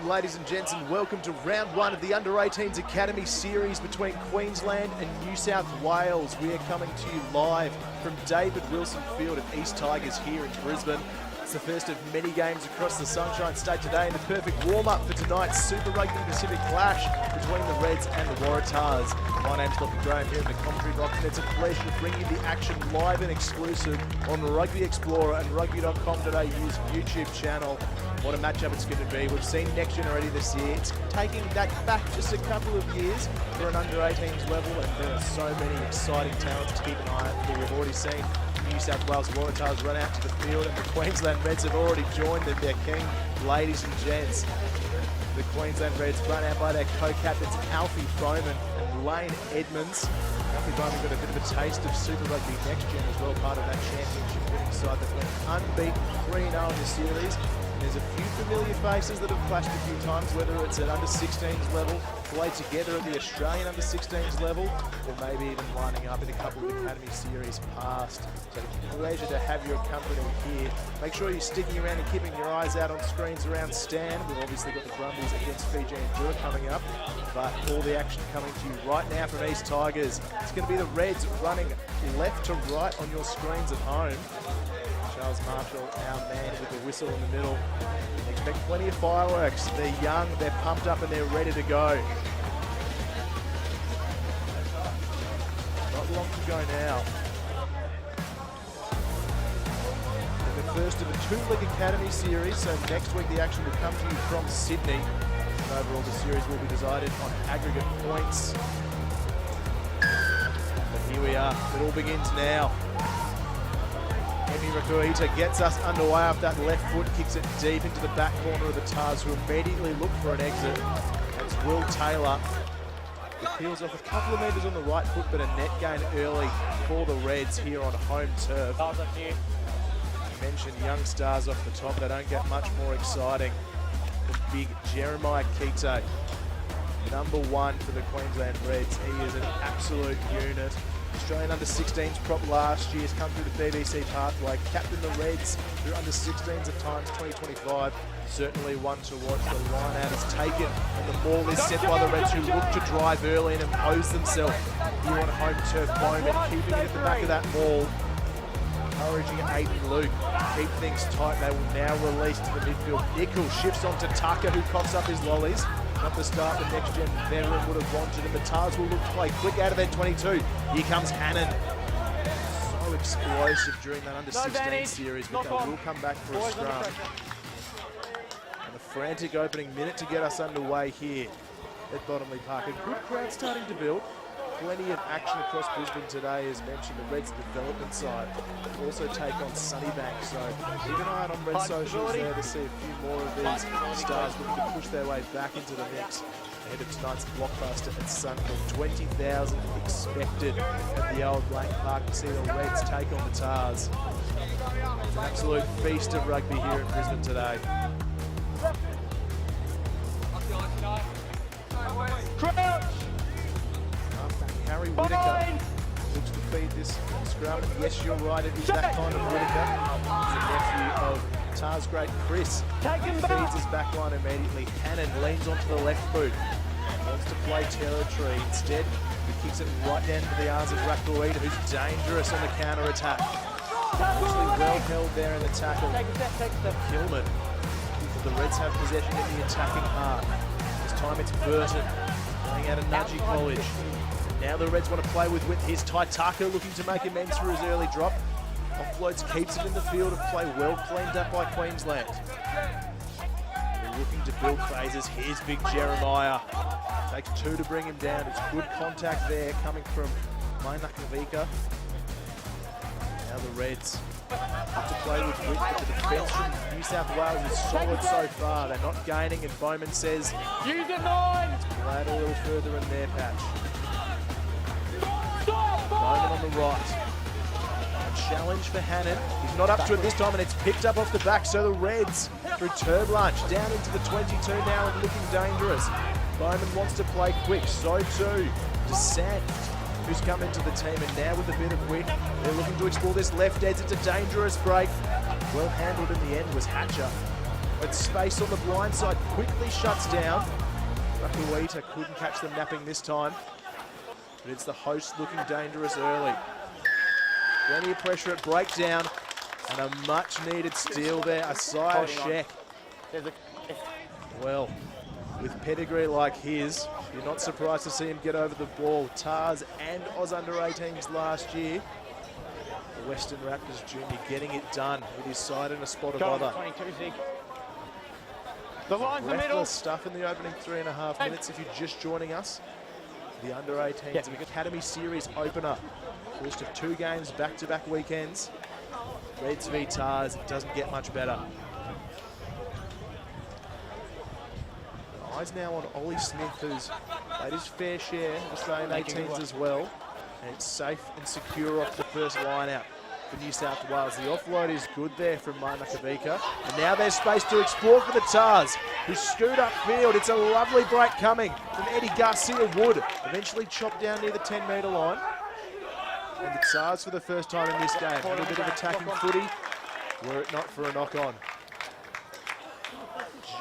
afternoon, ladies and gents, and welcome to round one of the Under-18s Academy series between Queensland and New South Wales. We are coming to you live from David Wilson Field at East Tigers here in Brisbane. It's the first of many games across the Sunshine State today, and the perfect warm-up for tonight's Super Rugby Pacific clash between the Reds and the Waratahs. My name's Dr. Graham here in the commentary box, and it's a pleasure to bring you the action live and exclusive on Rugby Explorer and Rugby.com.au's YouTube channel. What a matchup it's going to be. We've seen Next Gen already this year. It's taking that back just a couple of years for an under-18s level, and there are so many exciting talents to keep an eye out for. We've already seen New South Wales Waratahs run out to the field, and the Queensland Reds have already joined them. Their king, ladies and gents. The Queensland Reds run out by their co-captains Alfie Bowman and Lane Edmonds. Alfie Bowman got a bit of a taste of Super Rugby Next Gen as well, part of that championship winning side that went unbeaten 3-0 in the series. There's a few familiar faces that have clashed a few times, whether it's at under-16s level, played together at the Australian under-16s level, or maybe even lining up in a couple of Academy series past. So it's a pleasure to have your company here. Make sure you're sticking around and keeping your eyes out on screens around Stan. We've obviously got the Brumbies against Fiji and Dura coming up, but all the action coming to you right now from East Tigers. It's going to be the Reds running left to right on your screens at home. Charles Marshall, our man with the whistle in the middle. Expect plenty of fireworks. They're young, they're pumped up, and they're ready to go. Not long to go now. In the first of a two-league Academy series, so next week the action will come to you from Sydney. And overall the series will be decided on aggregate points. But here we are, it all begins now. Rakuita gets us underway off that left foot, kicks it deep into the back corner of the Tars, who immediately look for an exit. That's Will Taylor. He peels off a couple of metres on the right foot, but a net gain early for the Reds here on home turf. I mentioned young stars off the top, they don't get much more exciting. The big Jeremiah Keto, number one for the Queensland Reds. He is an absolute unit. Australian under-16s prop last year, has come through the BBC pathway, captained the Reds through under-16s at times 2025. Certainly one to watch. The line out is taken, and the ball is set by the Reds, who look to drive early and impose themselves here on home turf. Bowman keeping it at the back of that ball, encouraging Aiden Luke. Keep things tight. They will now release to the midfield. Nichols shifts on to Tucker, who coughs up his lollies. Not the start the Next Gen veteran would have wanted, and the Tars will look to play quick out of their 22. Here comes Hannon. So explosive during that under-16 series, but they will come back for a scrum. And a frantic opening minute to get us underway here at Bottomley Park. A good crowd starting to build. Plenty of action across Brisbane today, as mentioned. The Reds development side will also take on Sunnybank, so keep an eye out on Red Socials there to see a few more of these stars looking to push their way back into the mix ahead of tonight's blockbuster at Suncorp. 20,000 expected at the old Blank Park to see the Reds take on the Tars. It's an absolute feast of rugby here in Brisbane today. Crouch! Harry Whittaker looks to feed this scrum. Yes, you're right, it is that kind of Whittaker. He's the nephew of Tars great Chris. He feeds his back line immediately. Hannon leans onto the left boot. Wants to play territory. Instead, he kicks it right down to the arms of Rakuita, who's dangerous on the counter-attack. Actually well held there in the tackle. Kilman. The Reds have possession in the attacking half. This time it's Burton, playing out of Nudgee College. Now the Reds want to play with width. Here's Taitaka looking to make amends for his early drop. Offloads, keeps it in the field of play, well cleaned up by Queensland. They're looking to build phases. Here's big Jeremiah. Takes two to bring him down. It's good contact there coming from Mainakavika. Now the Reds have to play with width, but the defence from New South Wales is solid so far. They're not gaining, and Bowman says, use it 9! Glad a little further in their patch. Bowman on the right. A challenge for Hannon. He's not up to it this time, and it's picked up off the back. So the Reds, through Turb Lunch, down into the 22 now and looking dangerous. Bowman wants to play quick. So too DeSant, who's come into the team, and now with a bit of wit, they're looking to explore this left edge. It's a dangerous break. Well handled in the end was Hatcher. but space on the blind side quickly shuts down. Rakuita couldn't catch them napping this time, but it's the host looking dangerous early. Plenty of pressure at breakdown, and a much needed steal there. Isaiah Sheck. Well, with pedigree like his, you're not surprised to see him get over the ball. Tars and Oz under-18s last year. The Western Raptors junior getting it done with his side in a spot of other. 22, Zig. The line's the middle. Stuff in the opening 3.5 minutes if you're just joining us. The under-18s Academy Series opener. First of 2 games back-to-back weekends. Reds v Tars, it doesn't get much better. Eyes now on Ollie Smith, who's made his fair share of Australian 18s as well. And it's safe and secure off the first line out for New South Wales. The offload is good there from Mai Makavika. And now there's space to explore for the Tars, who scoot upfield. It's a lovely break coming from Eddie Garcia Wood. Eventually chopped down near the 10-metre line. And the Tars, for the first time in this game, had a bit of attacking footy, were it not for a knock-on.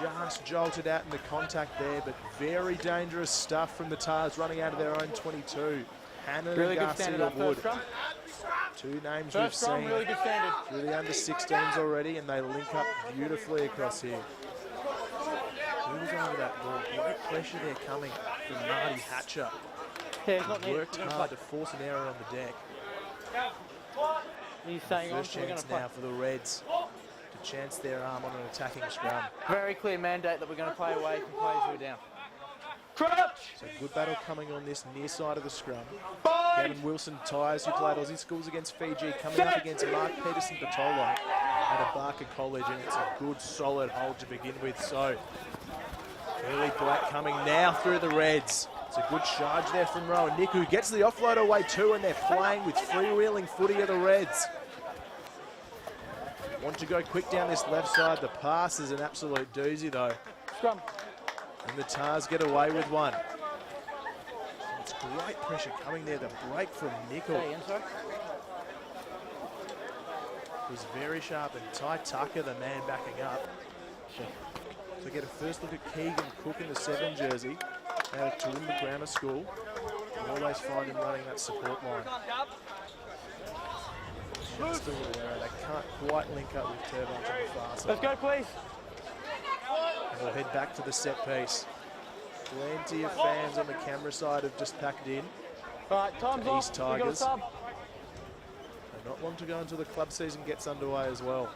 Just jolted out in the contact there, but very dangerous stuff from the Tars running out of their own 22. Hannon and Garcia Wood. 2 names we've seen through the under-16s already, and they link up beautifully across here. Who was over that ball? Great pressure there coming from Marty Hatcher. He worked hard to force an error on the deck. First chance now for the Reds to chance their arm on an attacking scrum. Very clear mandate that we're going to play away from players who are down. So good battle coming on this near side of the scrum. Gavin Wilson Tyres, who played Aussie schools against Fiji, coming up against Mark Peterson Patolo at Barker College, and it's a good solid hold to begin with. So early Black coming now through the Reds. It's a good charge there from Rowan Nick, who gets the offload away too, and they're playing with freewheeling footy of the Reds. Want to go quick down this left side. The pass is an absolute doozy though. Scrum. And the Tars get away with one. It's great pressure coming there. The break from Nickel was very sharp, and Ty Tucker, the man backing up. So get a first look at Keegan Cook in the 7 jersey out of Toowoomba Grammar School. You always find him running that support line. Just a little error. They can't quite link up with Turbines on the far side. Let's go, please. And we'll head back to the set piece. Plenty of fans on the camera side have just packed in. All right, time's off. East Tigers. They're not long to go until the club season gets underway as well.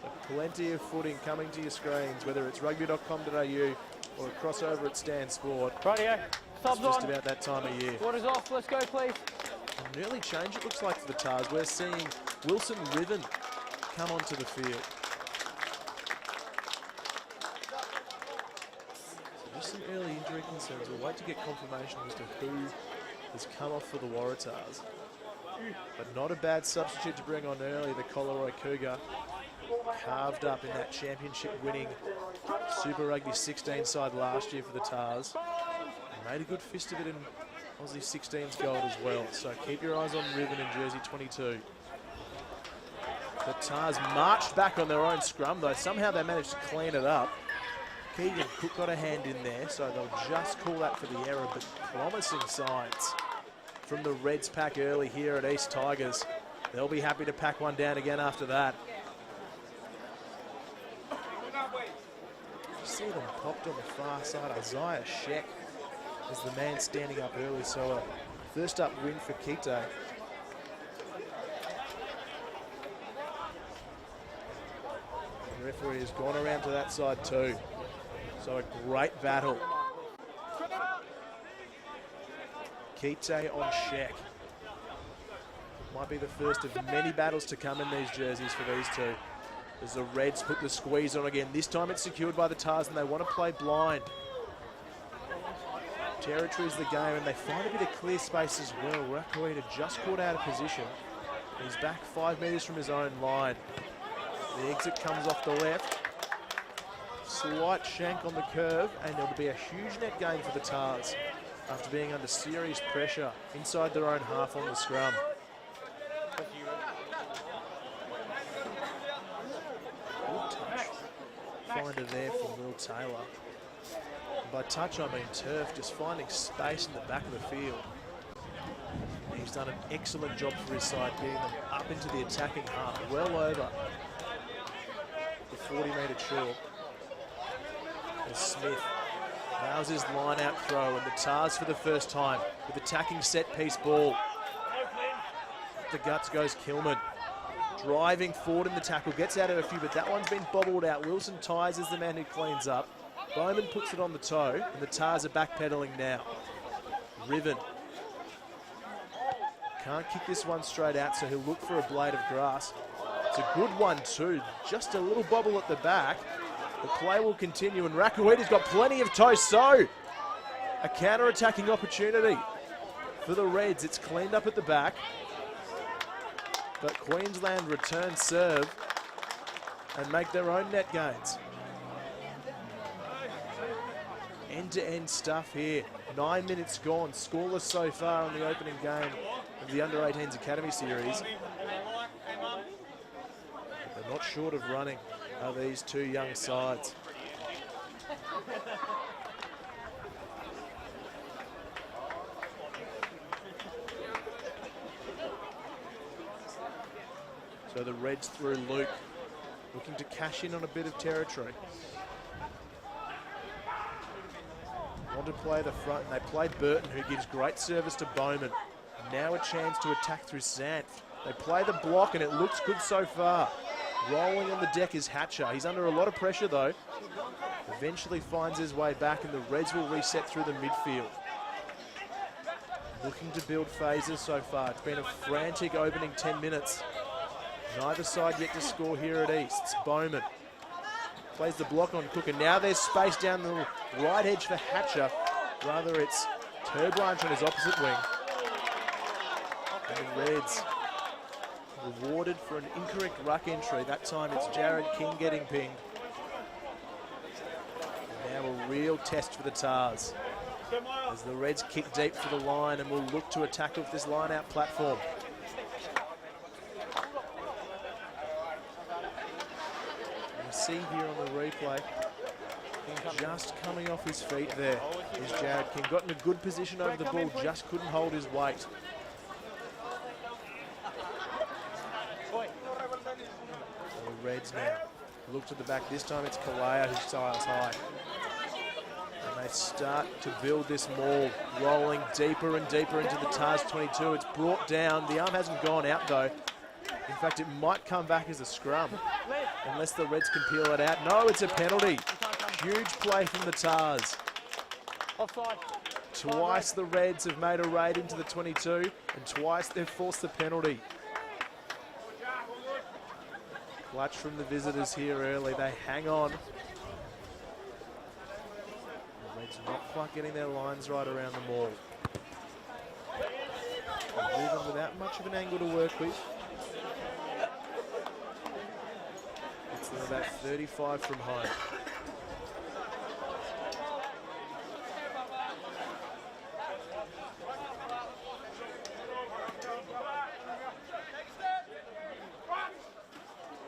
So plenty of footing coming to your screens, whether it's Rugby.com.au or a crossover at Stan Sport. Rightio. Subs it's just on. about that time of year. Water's off. Let's go, please. An early change, it looks like, for the Tars. We're seeing Wilson Riven come onto the field. So just some early injury concerns. We'll wait to get confirmation as to who has come off for the Waratahs. But not a bad substitute to bring on early. The Collaroy Cougar carved up in that championship-winning Super Rugby 16 side last year for the Tars. And made a good fist of it in Aussie 16's gold as well. So keep your eyes on Riven in jersey 22. The Tars marched back on their own scrum, though somehow they managed to clean it up. Keegan Cook got a hand in there, so they'll just call that for the error, but promising signs from the Reds pack early here at East Tigers. They'll be happy to pack one down again after that. You see them popped on the far side. Isaiah Sheck is the man standing up early, so a first up win for Kite. The referee has gone around to that side too. So a great battle. Kite on Sheck. Might be the first of many battles to come in these jerseys for these two. As the Reds put the squeeze on again. This time it's secured by the Tars, and they want to play blind. Territory is the game, and they find a bit of clear space as well. Rakuita just caught out of position. He's back 5 metres from his own line. The exit comes off the left. Slight shank on the curve, and there'll be a huge net gain for the Tars after being under serious pressure inside their own half on the scrum. Good touch blinder there from Will Taylor. And by touch, I mean turf, just finding space in the back of the field. And he's done an excellent job for his side, getting them up into the attacking half, well over the 40-metre chalk. And Smith nails his line-out throw, and the Tars for the first time with attacking set-piece ball. The guts goes Kilman. Driving forward in the tackle, gets out of a few, but that one's been bobbled out. Wilson Tyers is the man who cleans up. Bowman puts it on the toe, and the Tars are backpedaling now. Riven can't kick this one straight out, so he'll look for a blade of grass. It's a good one too, just a little bobble at the back. The play will continue, and Rakuita's got plenty of toe, so a counter-attacking opportunity for the Reds. It's cleaned up at the back, but Queensland return serve and make their own net gains. End-to-end stuff here. 9 minutes gone, scoreless so far on the opening game of the Under-18s Academy series. But they're not short of running, are these two young sides. So the Reds through Luke, looking to cash in on a bit of territory. Want to play the front, and they play Burton, who gives great service to Bowman. Now a chance to attack through Santh. They play the block, and it looks good so far. Rolling on the deck is Hatcher. He's under a lot of pressure, though. Eventually finds his way back, and the Reds will reset through the midfield. Looking to build phases so far. It's been a frantic opening 10 minutes. Neither side yet to score here at East. It's Bowman. Plays the block on Cook, and now there's space down the right edge for Hatcher. Rather, it's Turblanche on his opposite wing. And the Reds rewarded for an incorrect ruck entry. That time it's Jared King getting pinged. And now a real test for the Tars, as the Reds kick deep for the line and will look to attack off this line-out platform. See here on the replay, just coming off his feet there is Jared King. Got in a good position over the ball, just couldn't hold his weight. The Reds now look to the back. This time it's Kalea who styles high. And they start to build this maul, rolling deeper and deeper into the Tars 22. It's brought down. The arm hasn't gone out though. In fact, it might come back as a scrum, unless the Reds can peel it out. No, it's a penalty. Huge play from the Tars. Offside. Twice the Reds have made a raid into the 22, and twice they've forced the penalty. Clutch from the visitors here early. They hang on. The Reds not quite getting their lines right around the maul. Moving without much of an angle to work with. It's about 35 from home.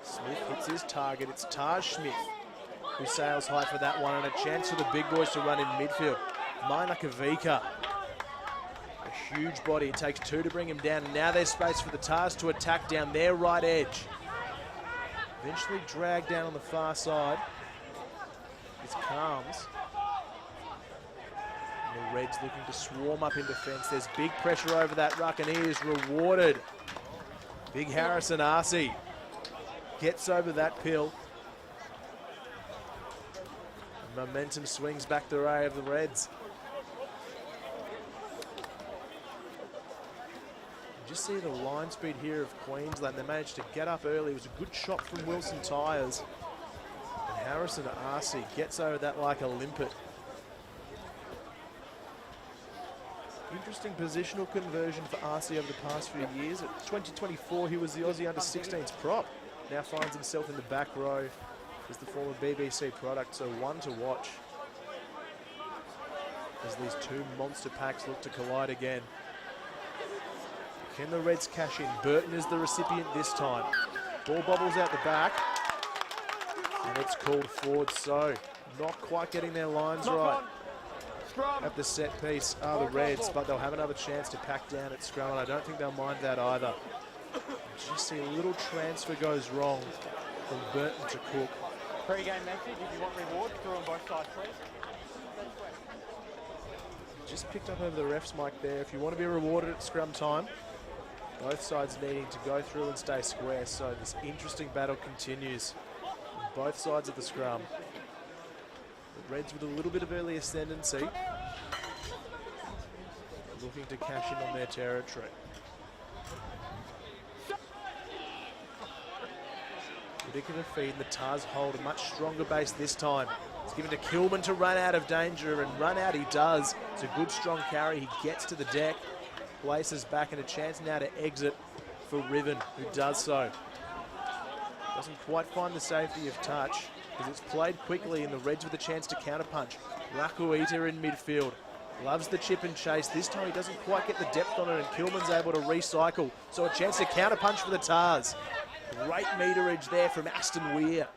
Smith hits his target. It's Taj Smith who sails high for that one, and a chance for the big boys to run in midfield. Mainakavika, a huge body. It takes two to bring him down, and now there's space for the Tars to attack down their right edge. Eventually dragged down on the far side. It's Calms. And the Reds looking to swarm up in defence. There's big pressure over that ruck, and he is rewarded. Big Harrison Arcee gets over that pill. And momentum swings back the way of the Reds. Just see the line speed here of Queensland. They managed to get up early. It was a good shot from Wilson Tyers. And Harrison Arcee gets over that like a limpet. Interesting positional conversion for Arcee over the past few years. At 2024, he was the Aussie Under-16s prop. Now finds himself in the back row as the former BBC product, so one to watch as these two monster packs look to collide again. Can the Reds cash in? Burton is the recipient this time. Ball bobbles out the back. And it's called forward, so not quite getting their lines right. At the set piece are the Reds, but they'll have another chance to pack down at scrum, and I don't think they'll mind that either. Just see a little transfer goes wrong from Burton to Cook. Pre-game message, if you want reward, through on both sides, please. Just picked up over the ref's mic there. If you want to be rewarded at scrum time, both sides needing to go through and stay square, so this interesting battle continues on both sides of the scrum. The Reds with a little bit of early ascendancy, looking to cash in on their territory. Ridiculous feed, and the Tars hold a much stronger base this time. It's given to Kilman to run out of danger, and run out he does. It's a good strong carry. He gets to the deck, places back, and a chance now to exit for Riven, who does so. Doesn't quite find the safety of touch, because it's played quickly, and the Reds with a chance to counterpunch. Rakuita in midfield. Loves the chip and chase. This time he doesn't quite get the depth on it, and Kilman's able to recycle. So a chance to counterpunch for the Tars. Great meterage there from Aston Weir,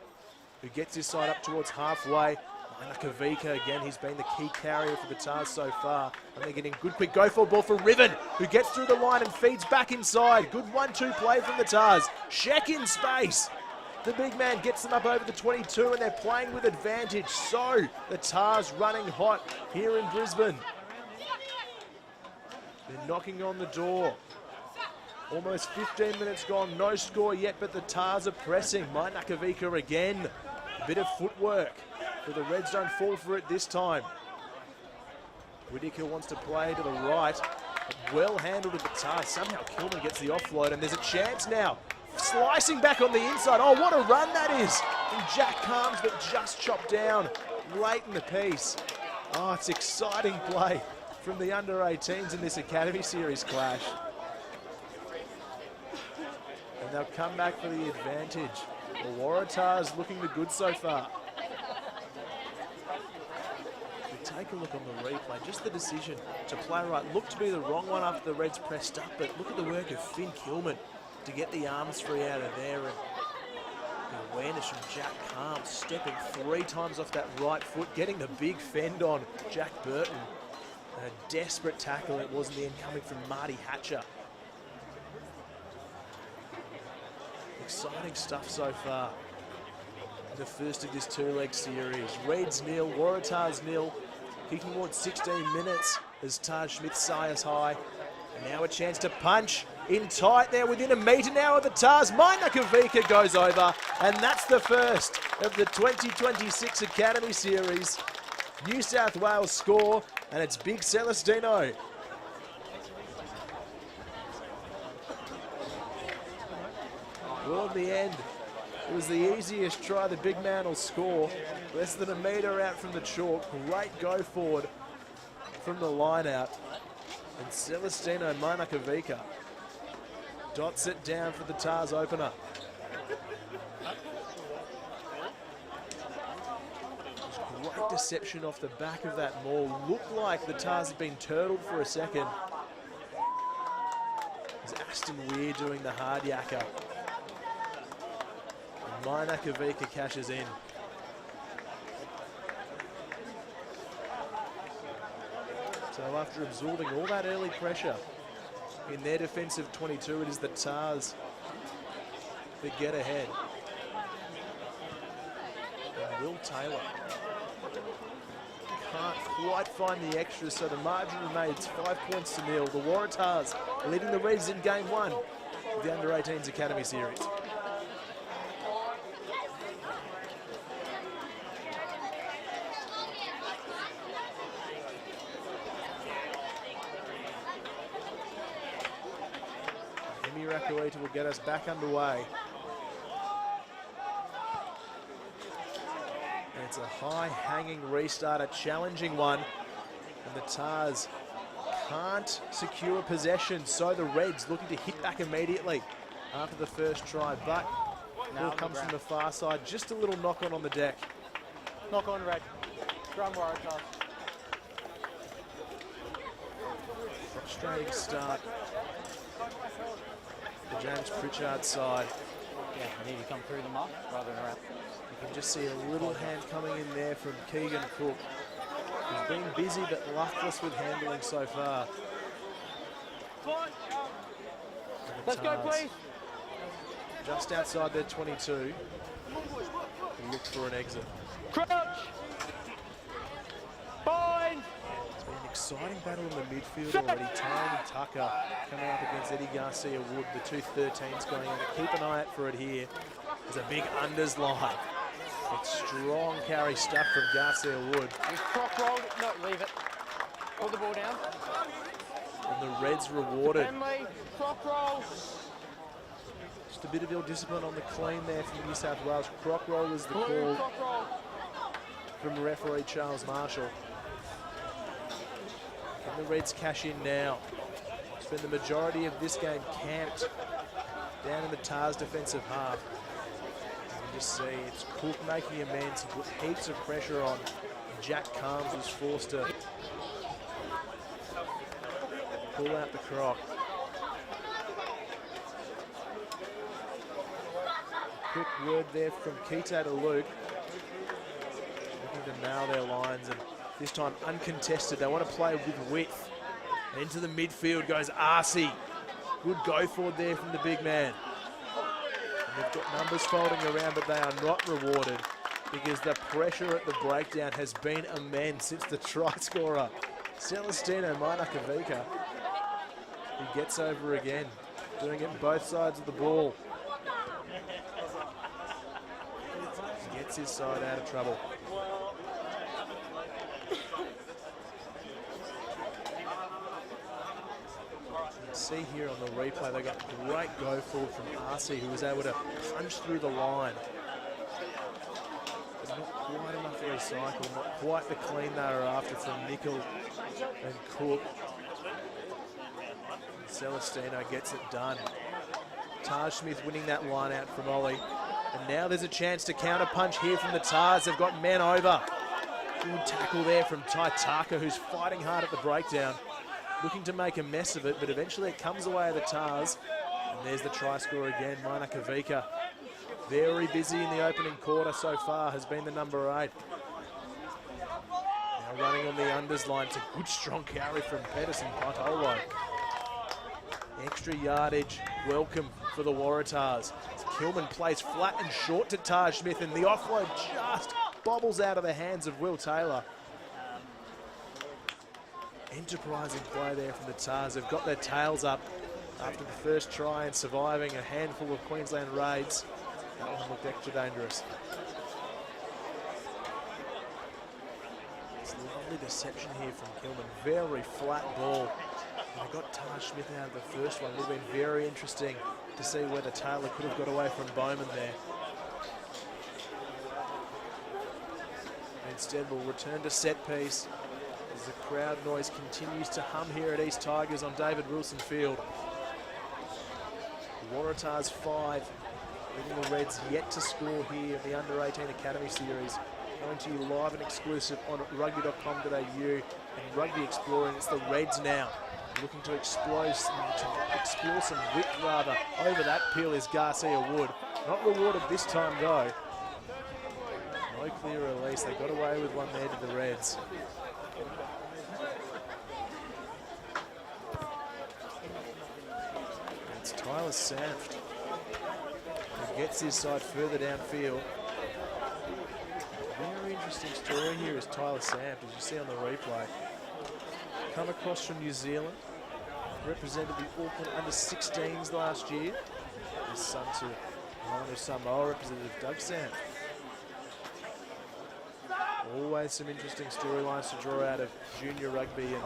who gets his side up towards halfway. Kavika, again, he's been the key carrier for the Tars so far. And they're getting good quick go-forward ball for Riven, who gets through the line and feeds back inside. Good 1-2 play from the Tars. Sheck in space. The big man gets them up over the 22, and they're playing with advantage. So the Tars running hot here in Brisbane. They're knocking on the door. Almost 15 minutes gone, no score yet, but the Tars are pressing. Nakavika again. A bit of footwork, but the Reds don't fall for it this time. Whittaker wants to play to the right, but well handled at the Tars. Somehow Kilman gets the offload, and there's a chance now. Slicing back on the inside. Oh, what a run that is. And Jack Calms, but just chopped down late in the piece. Oh, it's exciting play from the under-18s in this Academy Series clash. And they'll come back for the advantage. The Waratahs looking the good so far. If we take a look on the replay, just the decision to play right looked to be the wrong one after the Reds pressed up, but look at the work of Finn Kilman to get the arms free out of there, and the awareness from Jack Calms, stepping 3 times off that right foot, getting the big fend on Jack Burton. And a desperate tackle it was in the end, coming from Marty Hatcher. Exciting stuff so far in the first of this 2-leg series. Reds 0, Waratahs 0, kicking towards 16 minutes as Taj Smith sires high. And now a chance to punch in tight there within a metre now of the Tars. Nakavika goes over, and that's the first of the 2026 Academy Series. New South Wales score, and it's Big Celestino. Well, in the end, it was the easiest try. The big man will score. Less than a metre out from the chalk. Great go forward from the line out. And Celestino Nakavika dots it down for the Tars opener. Great deception off the back of that maul. Looked like the Tars had been turtled for a second. It was Aston Weir doing the hard yakka. Nakavika cashes in. So after absorbing all that early pressure in their defensive 22, it is the Tars that get ahead. And Will Taylor can't quite find the extras, so the margin remains 5 points to 0. The Waratahs leading the Reds in game 1 of the Under-18s Academy Series. Rakuita will get us back underway. And it's a high-hanging restart, a challenging one. And the Tars can't secure possession, so the Reds looking to hit back immediately after the first try. But ball comes from the far side, just a little knock-on on the deck. Knock on, Red. Scrum Waratahs. Frustrating start. The James Pritchard side. Yeah, you need to come through the mark rather than around. You can just see a little hand coming in there from Keegan Cook. He's been busy but luckless with handling so far. Let's go, please. Just outside their 22. Look for an exit. Crouch. Bind. It's been an exciting battle in the midfield already. Tony Tucker coming up against Eddie Garcia-Wood, the two 13s going in. But keep an eye out for it here. There's a big unders line. It's strong carry stuff from Garcia-Wood. He's croc rolled. No, leave it. Hold the ball down. And the Reds rewarded. Family, croc roll. Just a bit of ill discipline on the clean there from New South Wales. Croc roll is the Blue, call croc roll. from referee Charles Marshall. And the Reds cash in now. Spend the majority of this game camped down in the Tars defensive half. You can just see it's Cook making amends. He put heaps of pressure on. Jack Carnes was forced to pull out the croc. Quick word there from Keita to Luke. Looking to nail their lines, and this time uncontested. They want to play with width. Into the midfield goes Arcee. Good go forward there from the big man. And they've got numbers folding around, but they are not rewarded because the pressure at the breakdown has been immense since the try scorer, Celestino Mainakavika. He gets over again, doing it on both sides of the ball. He gets his side out of trouble. See here on the replay, they got great go forward from Arcee, who was able to punch through the line. There's not quite enough to recycle, not quite the clean they were after from Nickel and Cook. And Celestino gets it done. Taj Smith winning that line out from Ollie. And now there's a chance to counter punch here from the Tars. They've got men over. Good tackle there from Taitaka, who's fighting hard at the breakdown. Looking to make a mess of it, but eventually it comes away at the Tars. And there's the try score again, Mainakavika. Very busy in the opening quarter so far, has been the number 8. Now running on the unders line, it's a good strong carry from Pedersen Patolo. Extra yardage, welcome for the Waratahs. Kilman plays flat and short to Taj Smith, and the offload just bobbles out of the hands of Will Taylor. Enterprising play there from the Tars. They've got their tails up after the first try and surviving a handful of Queensland raids. That one looked extra dangerous. It's a lovely deception here from Kilman. Very flat ball. And they got Taj Smith out of the first one. It would have been very interesting to see whether Taylor could have got away from Bowman there. Instead, we'll return to set piece as the crowd noise continues to hum here at East Tigers on David Wilson Field. Waratahs 5, leading the Reds yet to score here in the Under-18 Academy Series. Going to you live and exclusive on Rugby.com.au and Rugby Exploring. It's the Reds now, looking to explore some width rather. Over that peel is Garcia-Wood. Not rewarded this time though. No clear release. They got away with one there to the Reds. It's Tyler Sanft who gets his side further downfield. Very interesting story here is Tyler Sanft, as you see on the replay. Come across from New Zealand, represented the Auckland Under-16s last year. His son to Manu Samoa, representative Doug Sanft. Always some interesting storylines to draw out of junior rugby, and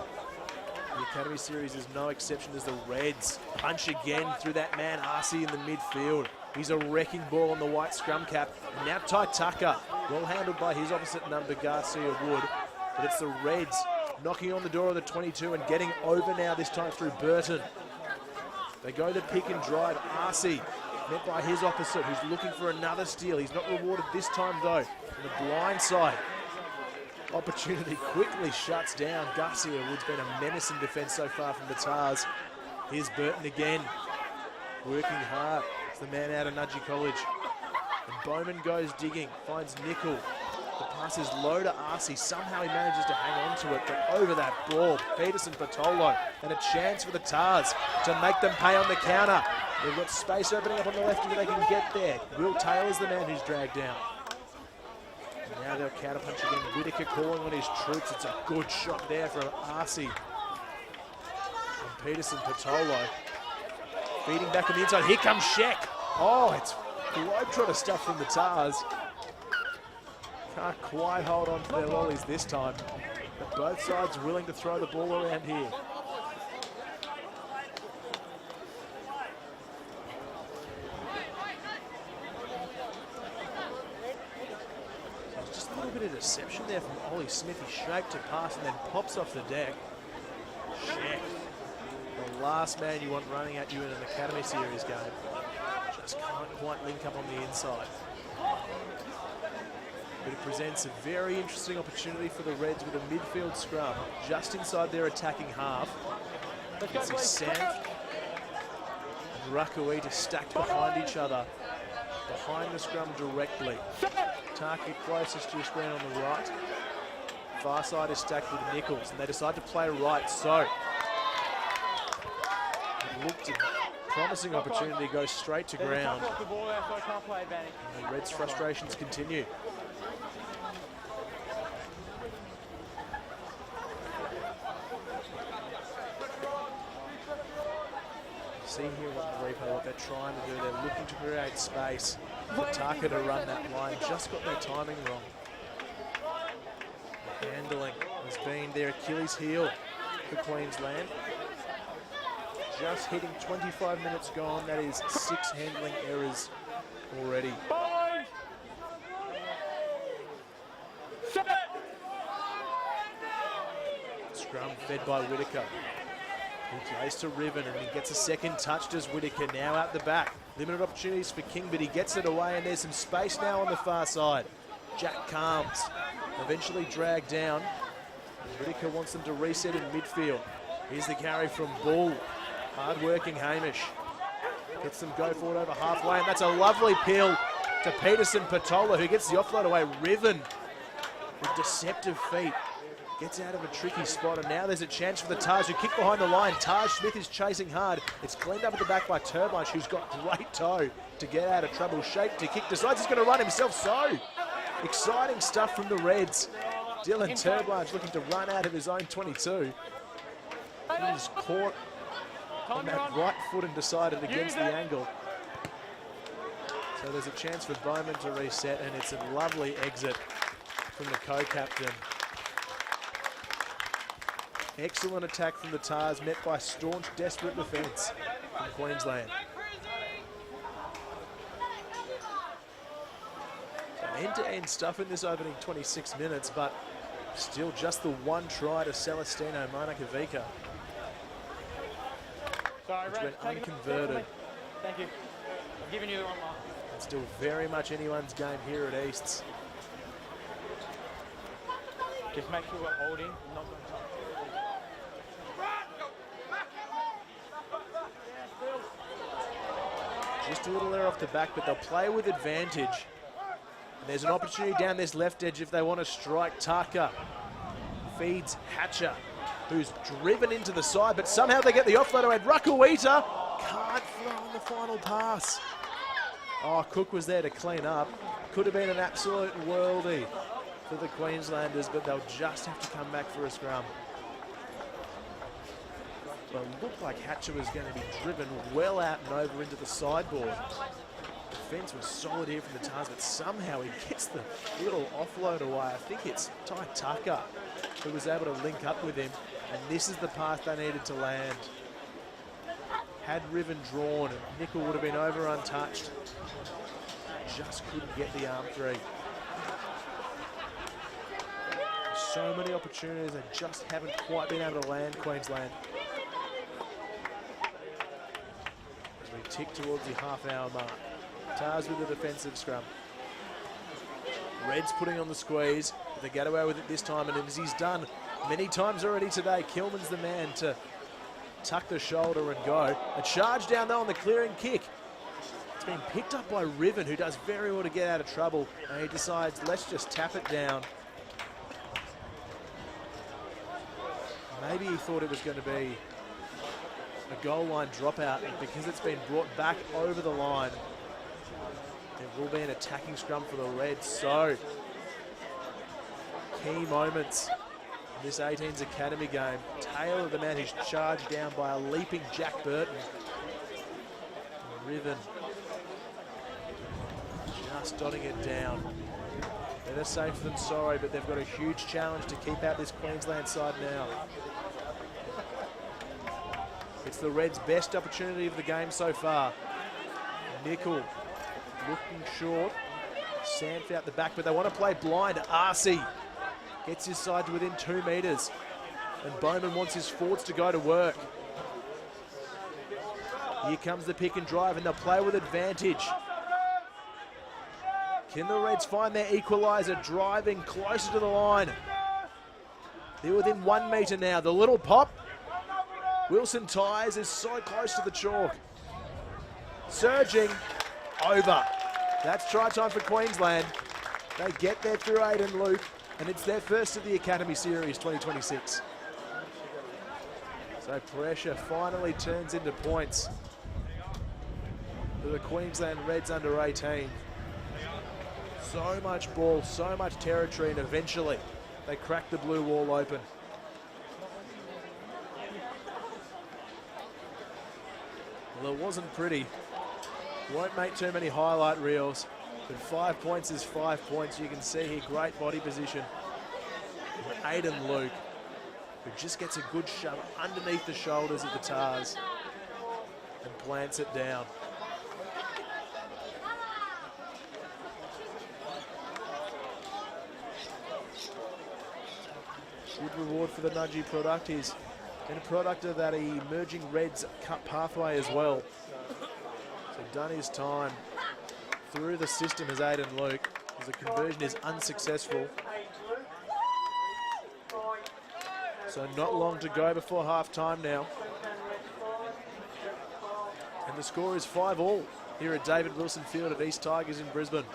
the Academy Series is no exception as the Reds punch again through that man Arcee in the midfield. He's a wrecking ball on the white scrum cap. And now Taitaka, well handled by his opposite number, Garcia-Wood. But it's the Reds knocking on the door of the 22 and getting over now, this time through Burton. They go to pick and drive. Arcee met by his opposite, who's looking for another steal. He's not rewarded this time though. On the blind side, opportunity quickly shuts down. Garcia-Wood's been a menace in defence so far from the Tars. Here's Burton again, working hard. It's the man out of Nudgee College. And Bowman goes digging, finds Nickel. The pass is low to Arcee. Somehow he manages to hang on to it, but over that ball, Peterson Patolo, and a chance for the Tars to make them pay on the counter. They've got space opening up on the left if they can get there. Will Taylor's the man who's dragged down. And now they'll counterpunch again. Whitaker calling on his troops. It's a good shot there from Arcee. And Peterson Patolo feeding back on the inside. Here comes Sheck. Oh, it's globetrotter stuff from the Tars. Can't quite hold on to their lollies this time, but both sides willing to throw the ball around here. So just a little bit of deception there from Ollie Smith. He shaped to pass and then pops off the deck. Sheck, the last man you want running at you in an Academy Series game. Just can't quite link up on the inside. But it presents a very interesting opportunity for the Reds with a midfield scrum just inside their attacking half. You see Sanf and Rakuita stacked behind each other, behind the scrum directly. Tarki closest to your screen on the right. Far side is stacked with Nichols, and they decide to play right, so it looked a promising opportunity to go straight to ground. And the Reds' frustrations continue. See here on the replay what they're trying to do. They're looking to create space for Taka to run that line. Just got their timing wrong. The handling has been their Achilles heel for Queensland. Just hitting 25 minutes gone. That is 6 handling errors already. Scrum fed by Whitaker. He plays to Riven and he gets a second touch. Does Whitaker now out the back. Limited opportunities for King, but he gets it away and there's some space now on the far side. Jack Calms eventually dragged down. Whitaker wants them to reset in midfield. Here's the carry from Bull. Hard-working Hamish. Gets them go forward over halfway, and that's a lovely peel to Peterson Patola, who gets the offload away. Riven with deceptive feet gets out of a tricky spot, and now there's a chance for the Taj, who kick behind the line. Taj Smith is chasing hard. It's cleaned up at the back by Turbine, who's got great toe to get out of trouble. Shape to kick, decides he's going to run himself. So exciting stuff from the Reds. Dylan Turbine looking to run out of his own 22. He's caught on that right foot and decided against the angle. So there's a chance for Bowman to reset, and it's a lovely exit from the co-captain. Excellent attack from the Tars, met by staunch, desperate defence from Queensland. So end-to-end stuff in this opening 26 minutes, but still just the one try to Celestino Manakavica, which went unconverted. Thank you. I've given you the wrong mark. It's still very much anyone's game here at Easts. Just make sure we're holding, not going to touch. Just a little there off the back, but they'll play with advantage. And there's an opportunity down this left edge if they want to strike. Taka feeds Hatcher, who's driven into the side, but somehow they get the offload away. Rakuita can't throw on the final pass. Oh, Cook was there to clean up. Could have been an absolute worldie for the Queenslanders, but they'll just have to come back for a scrum. But it looked like Hatcher was going to be driven well out and over into the sideboard. Defence was solid here from the Tars, but somehow he gets the little offload away. I think it's Ty Tucker who was able to link up with him, and this is the path they needed to land. Had Riven drawn, and Nickel would have been over untouched. Just couldn't get the arm three. So many opportunities, they just haven't quite been able to land, Queensland. As we tick towards the half-hour mark. Tars with the defensive scrum. Reds putting on the squeeze. They get away with it this time, and as he's done many times already today, Kilman's the man to tuck the shoulder and go. A charge down though on the clearing kick. It's been picked up by Riven, who does very well to get out of trouble. And he decides, let's just tap it down. Maybe he thought it was going to be a goal line dropout, and because it's been brought back over the line, there will be an attacking scrum for the Reds. So, key moments in this 18s Academy game. Taylor, the man who's charged down by a leaping Jack Burton. Riven just dotting it down. Better safe than sorry, but they've got a huge challenge to keep out this Queensland side now. It's the Reds' best opportunity of the game so far. Nickel looking short. Sanf out the back, but they want to play blind. Arcee gets his side to within 2 metres. And Bowman wants his forwards to go to work. Here comes the pick and drive, and they'll play with advantage. Can the Reds find their equaliser, driving closer to the line? They're within 1 metre now. The little pop. Wilson Tyers is so close to the chalk. Surging over. That's try time for Queensland. They get there through Aiden Luke, and it's their first of the Academy Series 2026. So pressure finally turns into points for the Queensland Reds under 18. So much ball, so much territory, and eventually they crack the blue wall open. Well, it wasn't pretty. Won't make too many highlight reels, but 5 points is 5 points. You can see here, great body position. Aiden Luke, who just gets a good shove underneath the shoulders of the Tars and plants it down. Good reward for the Nudgy product. He's been a product of that emerging Reds Cup pathway as well. So done his time through the system as Aiden Luke, as the conversion is unsuccessful. So not long to go before half time now. And the score is 5-5 here at David Wilson Field at East Tigers in Brisbane.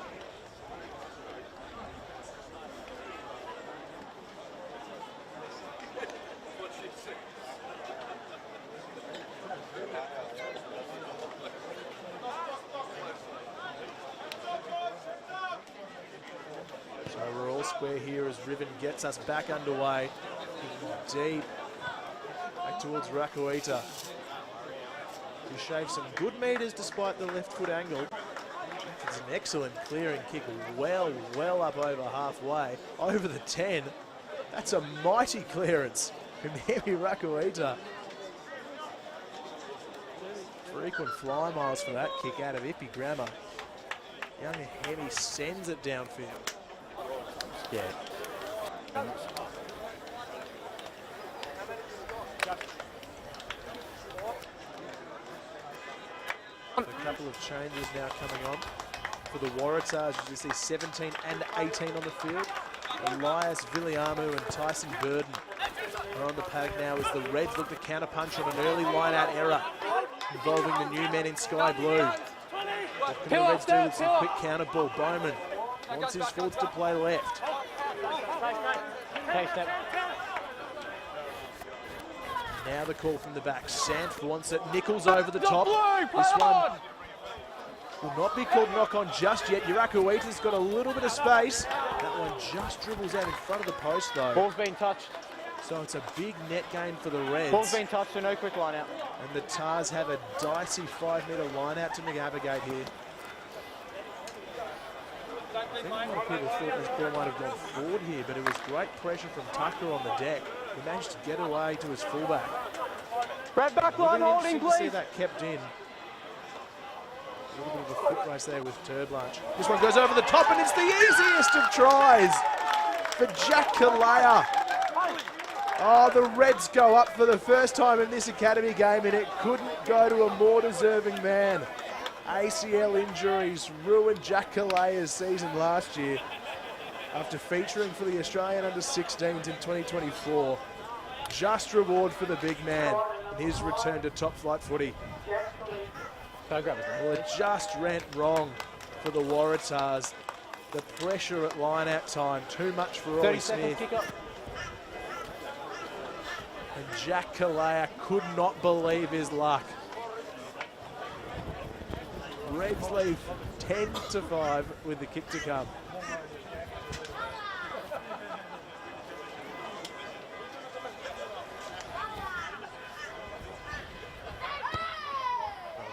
Here as Riven gets us back underway. Deep back towards Rakuita, who shaved some good metres despite the left foot angle. It's an excellent clearing kick, well up over halfway, over the 10. That's a mighty clearance from Hemi Rakuita. Frequent fly miles for that kick out of Ippy Grammar. Young Hemi sends it downfield. Yeah. A couple of changes now coming on for the Waratahs. You see 17 and 18 on the field. Elias Villiamu and Tyson Burden are on the paddock now as the Reds look to counterpunch on an early line-out error involving the new men in sky blue. What can the Reds do with some quick counter ball? Bowman wants his forwards to play left. Now the call from the back. Sanf wants it. Nichols over the top. This one will not be called knock on just yet. Urakuita's got a little bit of space. That one just dribbles out in front of the post though. Ball's been touched. So it's a big net gain for the Reds. Ball's been touched, so no quick line out. And the Tars have a dicey 5 metre line out to navigate here. I think a lot of people thought this ball might have gone forward here, but it was great pressure from Tucker on the deck. He managed to get away to his fullback. Red back line holding, please. See that kept in. A little bit of a foot race there with Turblanche. This one goes over the top, and it's the easiest of tries for Jack Kalea. Oh, the Reds go up for the first time in this Academy game, and it couldn't go to a more deserving man. ACL injuries ruined Jack Kalea's season last year after featuring for the Australian under-16s in 2024. Just reward for the big man in his return to top flight footy. Go grab it, mate. Well, it just went wrong for the Waratahs. The pressure at line-out time, too much for 30 Ollie seconds, Smith. kick up. And Jack Kalea could not believe his luck. Reds leave 10-5 with the kick to come.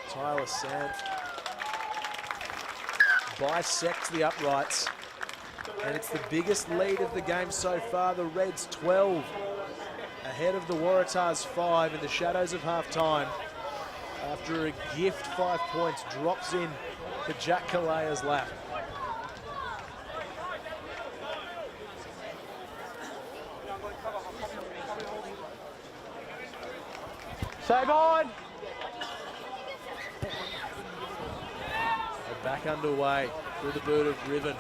Tyler Sand bisects the uprights, and it's the biggest lead of the game so far. The Reds 12 ahead of the Waratahs 5 in the shadows of half-time. After a gift, 5 points drops in to Jack Kalea's lap. Save on! They're back underway through the boot of Riven.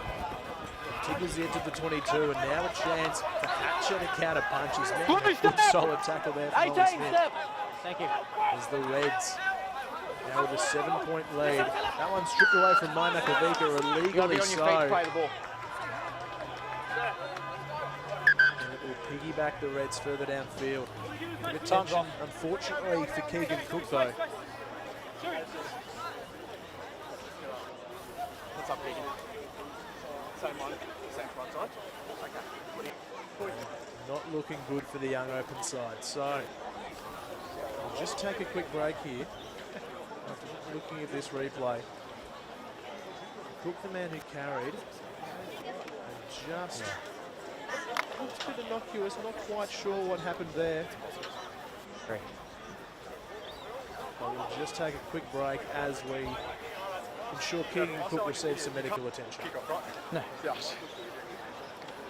Tiggles the edge of the 22, and now a chance for Hatcher to counter punch. He's making a good solid tackle there from 18 Ollie Smith. step! Thank you. As the Reds now with a 7-point lead. That one stripped away from Mainakavika, You gotta be illegally on your feet to so. play the ball. And it will piggyback the Reds further downfield. A bit Time's tension, on. unfortunately, for Keegan Cook though. What's up, Keegan? Same one, same front side. Okay. Not looking good for the young open side. So we'll just take a quick break here. After looking at this replay, Cook, the man who carried, and just looks a bit innocuous. Not quite sure what happened there. Great. But we'll just take a quick break as we ensure Keegan Cook receives some medical attention. Kick off, right? No. Yes.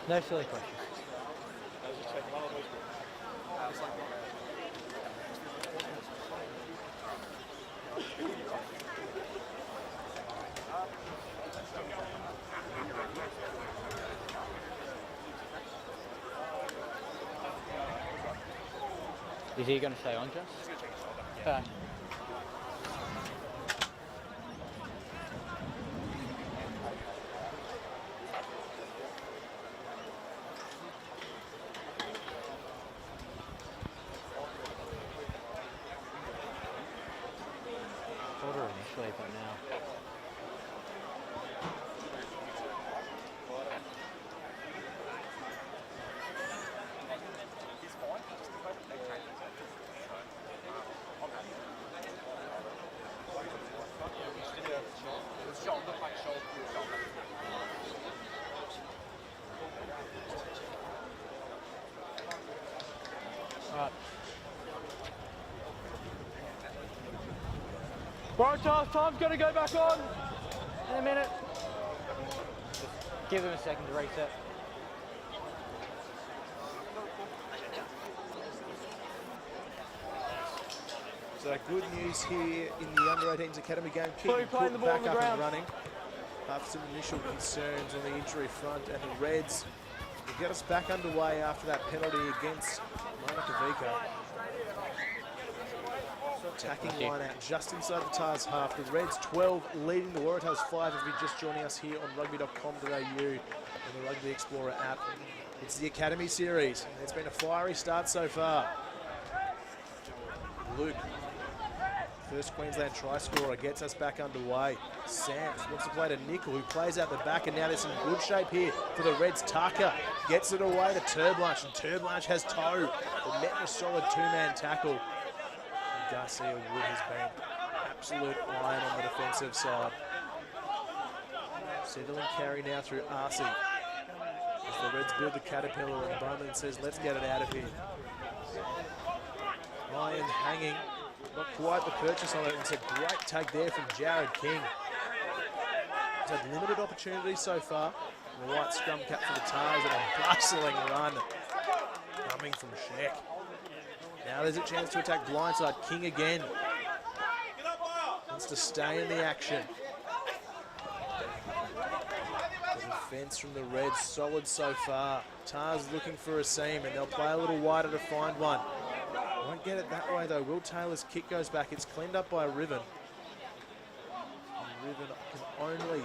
No silly questions. Is he going to stay on, Jess? Okay. Order initially, but now. Alright. Waratahs, time's going to go back on in a minute. Just give them a second to reset. So good news here in the U18s Academy game. Blue Keegan playing the Cook ball on back the up and ground. running. After some initial concerns on the injury front, and the Reds will get us back underway after that penalty against Mainakavika. Attacking line out just inside the Tars half. The Reds 12 leading the Waratahs 5 if you're just joining us here on Rugby.com.au and the Rugby Explorer app. It's the Academy series. And it's been a fiery start so far. Luke, first Queensland try scorer, gets us back underway. Sams wants to play to Nickel, who plays out the back, and now there's some good shape here for the Reds. Tucker gets it away to Turblanche, and Turblanche has toe. The met a solid two-man tackle. Garcia Wood has been absolute iron on the defensive side. Settling carry now through Arcee. As the Reds build the caterpillar, and Bowman says, let's get it out of here. Ryan hanging, not quite the purchase on it. It's a great take there from Jared King. He's had limited opportunities so far. The white scrum cap for the Tars, and a bustling run coming from Sheck. Now there's a chance to attack blindside. King again. Wants to stay in the action. The defense from the Reds solid so far. Tars looking for a seam, and they'll play a little wider to find one. Won't get it that way though. Will Taylor's kick goes back. It's cleaned up by Riven. Riven can only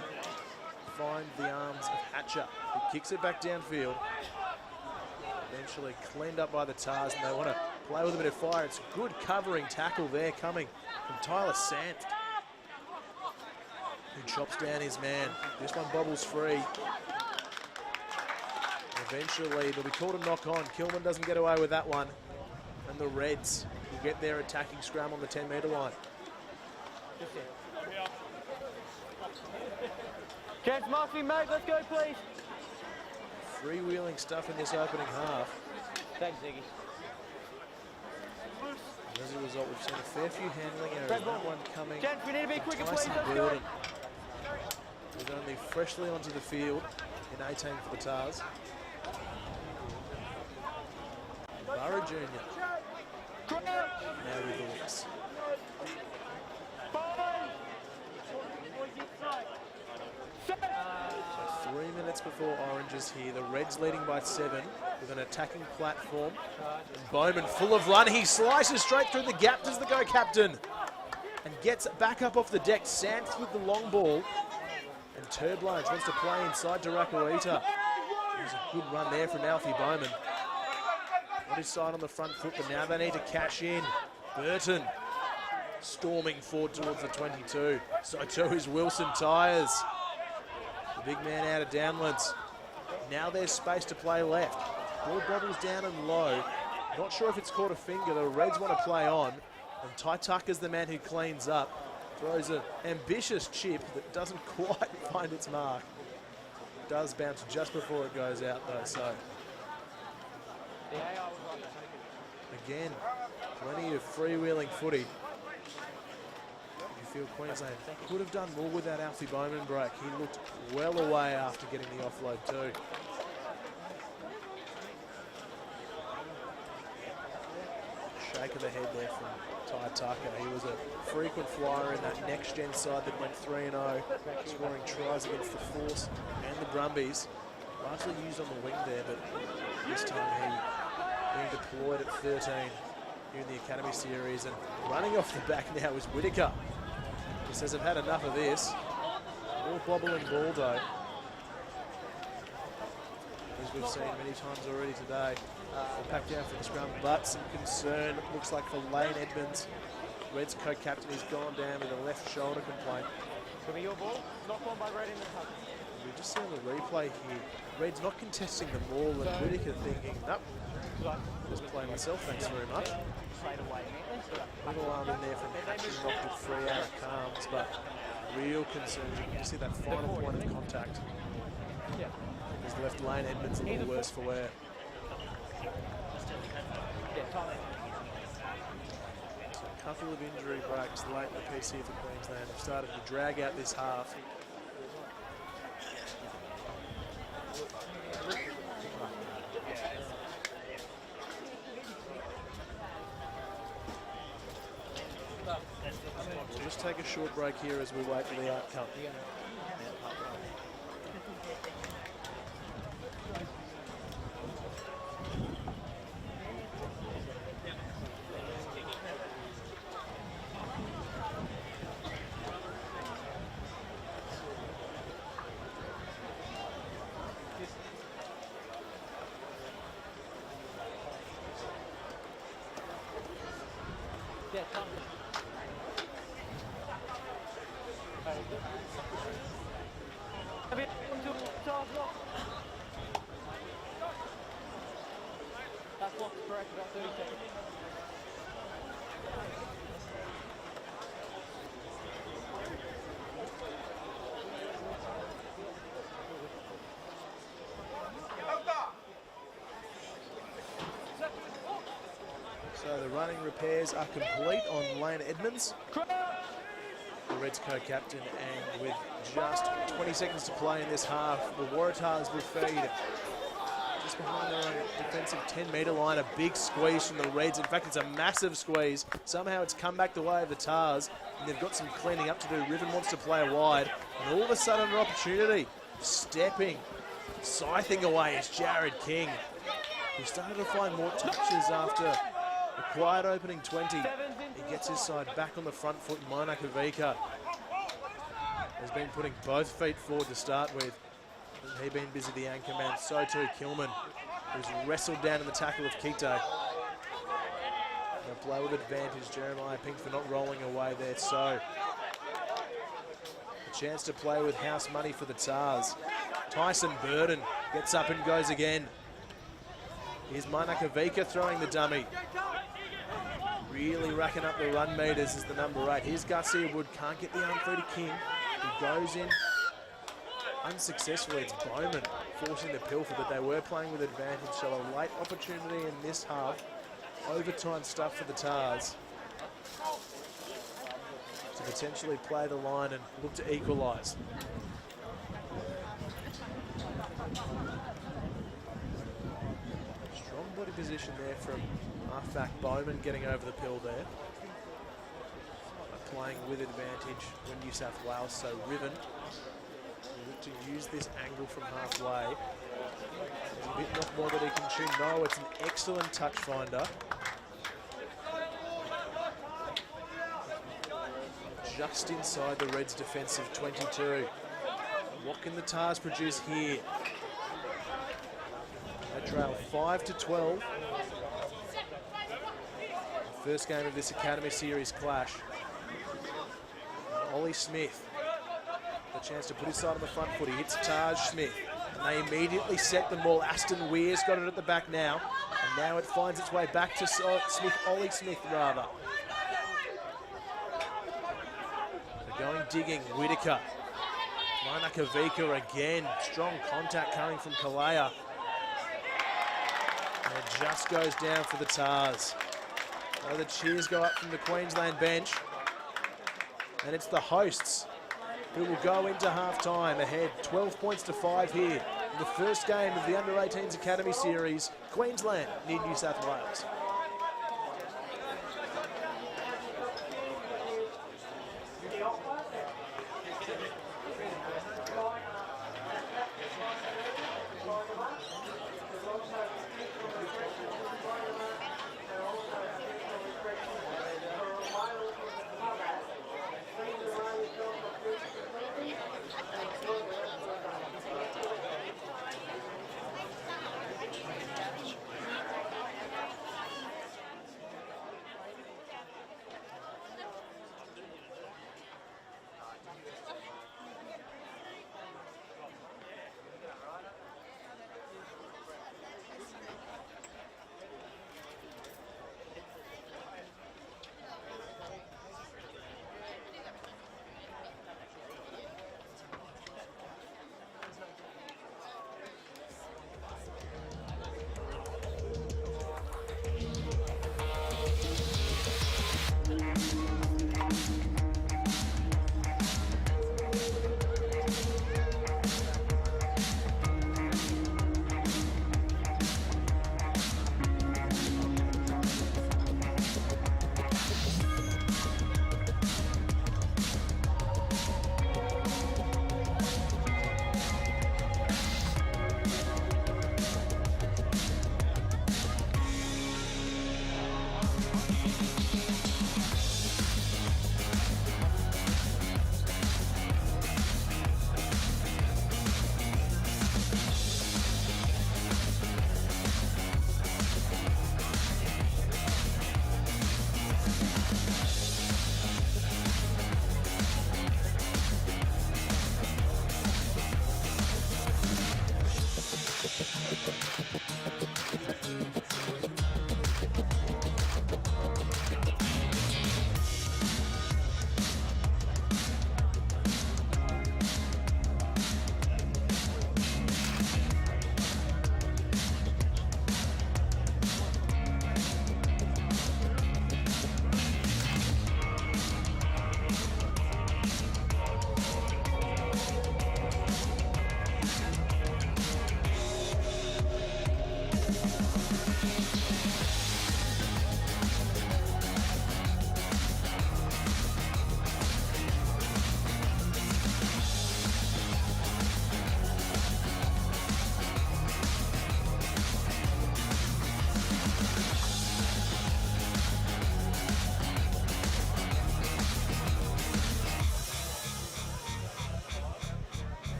find the arms of Hatcher, who kicks it back downfield. Eventually cleaned up by the Tars, and they want to play with a bit of fire. It's a good covering tackle there coming from Tyler Sant, who chops down his man. This one bobbles free. Eventually, they'll be called a knock on. Kilman doesn't get away with that one. And the Reds will get their attacking scrum on the 10-metre line. Chance marks me, mate. Let's go, please. Freewheeling stuff in this opening half. Thanks, Ziggy. And as a result, we've seen a fair few handling errors. That one coming. Chance, we need to be quicker, please. Tyson Let's go. Borden, who's only freshly onto the field in 18 for the Tars. Burra Jr. now with the Lynx. 3 minutes before Oranges here. The Reds leading by 7 with an attacking platform. And Bowman full of run. He slices straight through the gap. Does the go captain? And gets back up off the deck. Santh with the long ball. And Turblanche wants to play inside to Rakarita. There's a good run there from Alfie Bowman. On his side on the front foot, but now they need to cash in. Burton storming forward towards the 22. So too is Wilson Tyres. The big man out of Downlands. Now there's space to play left. Ball bobbles down and low. Not sure if it's caught a finger. The Reds want to play on. And Ty Tucker's the man who cleans up. Throws an ambitious chip that doesn't quite find its mark. Does bounce just before it goes out though, so. Again, plenty of freewheeling footy. You feel Queensland could have done more with that Alfie Bowman break. He looked well away after getting the offload too. Shake of the head there from Ty Tucker. He was a frequent flyer in that next-gen side that went 3-0, scoring tries against the Force and the Brumbies. Largely used on the wing there, but this time he being deployed at 13 here in the Academy Series. And running off the back now is Whitaker. He says, I've had enough of this. More bobbling ball though, as we've seen many times already today. Packed down for the scrum, but some concern, it looks like, for Lane Edmonds. Reds co-captain, he's gone down with a left shoulder complaint. Could be your ball. Knock on by Red in the tuck. We just see on the replay here, Reds not contesting the ball, and Whitaker thinking, nope, just play myself, thanks very much. Little arm in there from Hatcher, knocked it free out of Calms, but real concern. You can just see that final point of contact. He's left Lane Edmonds a little worse for wear. A couple of injury breaks late in the PC for Queensland have started to drag out this half. We'll just take a short break here as we wait for the outcome. That clock's correct, about 30 seconds. So the running repairs are complete on Lane Edmonds, the Reds co-captain, and with just 20 seconds to play in this half, the Waratahs will feed just behind their own defensive 10-metre line. A big squeeze from the Reds. In fact, it's a massive squeeze. Somehow it's come back the way of the Tars, and they've got some cleaning up to do. Riven wants to play wide, and all of a sudden an opportunity. Stepping, scything away is Jared King, who started to find more touches after a quiet opening 20. He gets his side back on the front foot, Mona Kavika. has been putting both feet forward to start with. He been busy, the anchor man. So too Kilman, who's wrestled down in the tackle of Kite. They'll play with advantage. Jeremiah Pinkford not rolling away there. So a chance to play with house money for the Tars. Tyson Burden gets up and goes again. Here's Mainakavika throwing the dummy. Really racking up the run meters is the number 8. Here's Garcia Wood, can't get the arm through to King. He goes in unsuccessfully. It's Bowman forcing the pilfer, but they were playing with advantage, so a late opportunity in this half. Overtime stuff for the Tars to potentially play the line and look to equalise. Strong body position there from halfback Bowman, getting over the pill there. Playing with advantage when New South Wales, so Riven will look to use this angle from halfway. There's a bit more that he can chew. No, it's an excellent touch finder. Just inside the Reds' defensive 22. What can the Tars produce here? They trail 5-12. The first game of this Academy Series clash. Ollie Smith, the chance to put his side on the front foot. He hits Taj Smith, and they immediately set the ball. Aston Weir's got it at the back now, and now it finds its way back to Smith, Ollie Smith rather. They're going digging, Whitaker. Mainakavika again, strong contact coming from Kalea. And it just goes down for the Tars. So the cheers go up from the Queensland bench. And it's the hosts who will go into half-time ahead. 12 points to 5 here in the first game of the Under-18s Academy Series. Queensland near New South Wales.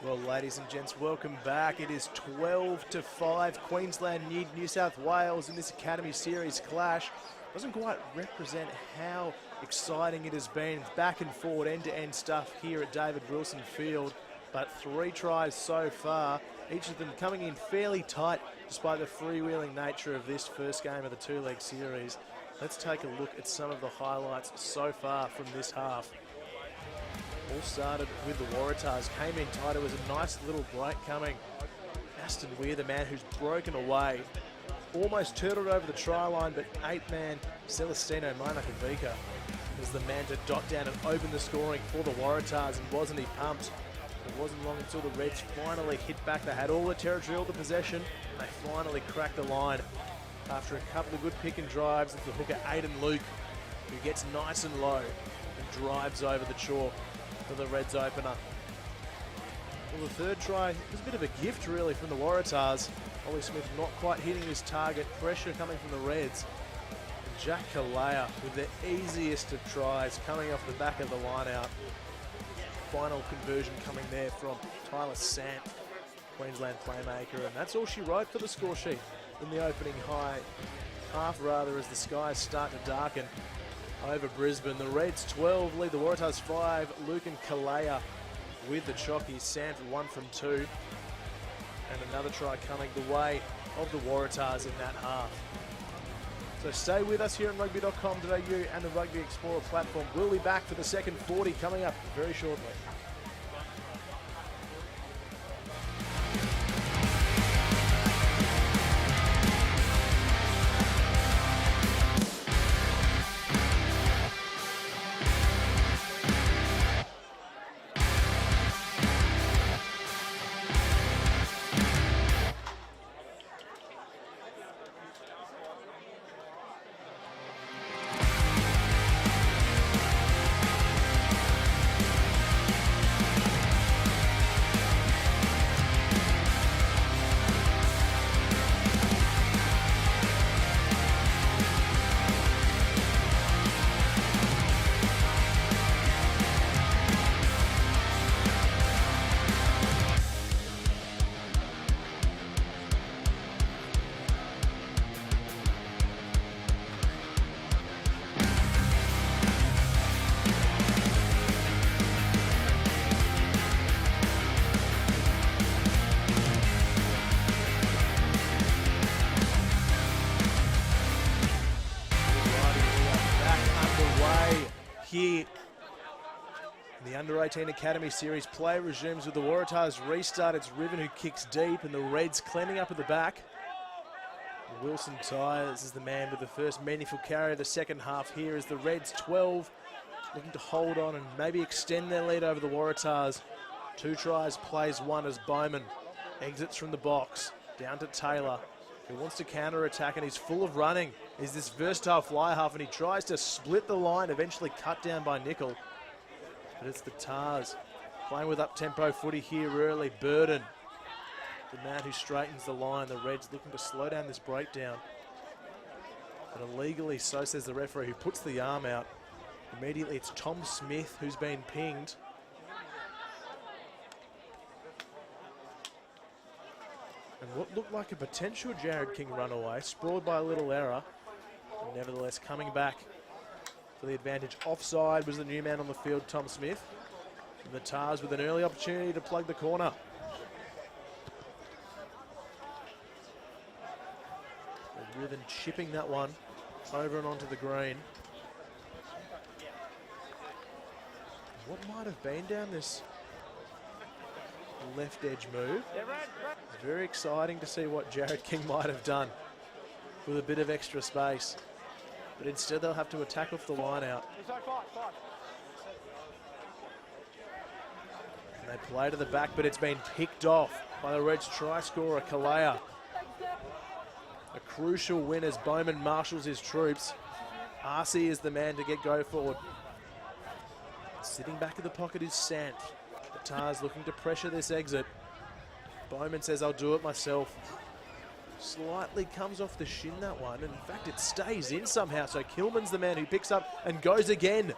Well, ladies and gents, welcome back. It is 12-5. Queensland need New South Wales in this Academy Series clash. Doesn't quite represent how exciting it has been. Back and forward, end-to-end stuff here at David Wilson Field. But 3 tries so far, each of them coming in fairly tight despite the freewheeling nature of this first game of the 2-leg series. Let's take a look at some of the highlights so far from this half. All started with the Waratahs, came in tight. It was a nice little break coming. Aston Weir, the man who's broken away, almost turtled over the try line, but 8-man Celestino Mainakavica was the man to dot down and open the scoring for the Waratahs, and wasn't he pumped? It wasn't long until the Reds finally hit back. They had all the territory, all the possession, and they finally cracked the line. After a couple of good pick and drives, it's the hooker Aidan Luke who gets nice and low and drives over the chalk for the Reds opener. Well, the third try was a bit of a gift really from the Waratahs. Ollie Smith not quite hitting his target, pressure coming from the Reds. And Jack Kalea with the easiest of tries coming off the back of the line out. Final conversion coming there from Tyler Sant, Queensland playmaker, and that's all she wrote for the score sheet in the opening half rather, as the skies start to darken over Brisbane. The Reds 12 lead the Waratahs 5. Luke and Kalea with the chockies. Sant 1 from 2. And another try coming the way of the Waratahs in that half. So stay with us here on Rugby.com.au and the Rugby Explorer platform. We'll be back for the second 40 coming up very shortly. Here, the Under-18 Academy Series play resumes with the Waratahs restart. It's Riven who kicks deep and the Reds cleaning up at the back. Wilson Tyers is the man with the first meaningful carry of the second half here as the Reds 12 looking to hold on and maybe extend their lead over the Waratahs. 2 tries, plays 1 as Bowman exits from the box. Down to Taylor, who wants to counter-attack, and he's full of running. Is this versatile fly half, and he tries to split the line, eventually cut down by Nickel. But it's the Tars playing with up-tempo footy here early. Burden, the man who straightens the line. The Reds looking to slow down this breakdown. But illegally, so says the referee, who puts the arm out. Immediately it's Tom Smith who's been pinged. And what looked like a potential Jared King runaway, sprawled by a little error. Nevertheless, coming back for the advantage. Offside was the new man on the field, Tom Smith. And the Tars with an early opportunity to plug the corner. Riven chipping that one over and onto the green. What might have been down this left edge move? It's very exciting to see what Jared King might have done with a bit of extra space. But instead they'll have to attack off the line out. And they play to the back, but it's been picked off by the Reds try scorer, Kalea. A crucial win as Bowman marshals his troops. RC is the man to get go forward. Sitting back in the pocket is Sant. The Tars looking to pressure this exit. Bowman says, I'll do it myself. Slightly comes off the shin, that one. In fact, it stays in somehow. So Kilman's the man who picks up and goes again.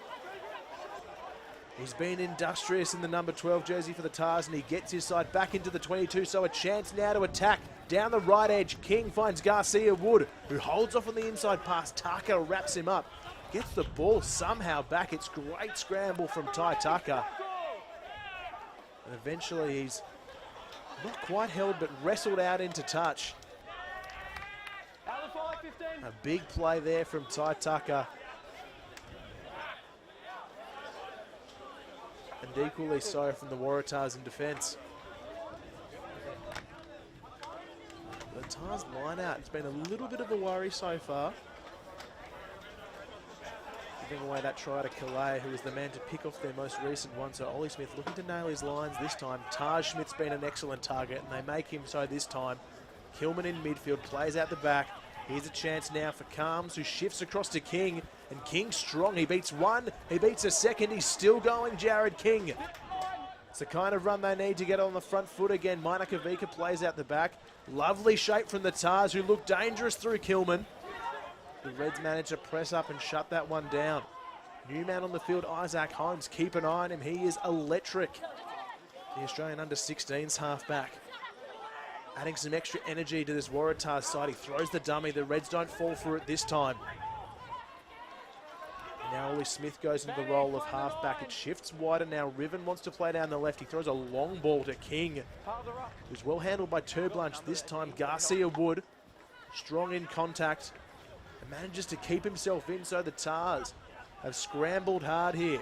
He's been industrious in the number 12 jersey for the Tars, and he gets his side back into the 22, so a chance now to attack. Down the right edge, King finds Garcia Wood, who holds off on the inside pass. Tucker wraps him up, gets the ball somehow back. It's great scramble from Ty Tucker. And eventually he's not quite held, but wrestled out into touch. A big play there from Ty Tucker. And equally so from the Waratahs in defence. The Tars line out, it's been a little bit of a worry so far. Giving away that try to Calais, who was the man to pick off their most recent one. So Ollie Smith looking to nail his lines this time. Taj Schmidt's been an excellent target, and they make him so this time. Kilman in midfield, plays out the back. Here's a chance now for Calms, who shifts across to King. And King strong, he beats one, he beats a second, he's still going, Jared King. It's the kind of run they need to get on the front foot again. Mainakavika plays out the back. Lovely shape from the Tars, who look dangerous through Kilman. The Reds manage to press up and shut that one down. New man on the field, Isaac Holmes. Keep an eye on him, he is electric. The Australian under-16s halfback. Adding some extra energy to this Waratahs side. He throws the dummy, the Reds don't fall for it this time. Now Ollie Smith goes into the role of halfback. It shifts wider now. Riven wants to play down the left. He throws a long ball to King, who's well handled by Turblanche. This time Garcia Wood, strong in contact, and manages to keep himself in. So the Tars have scrambled hard here.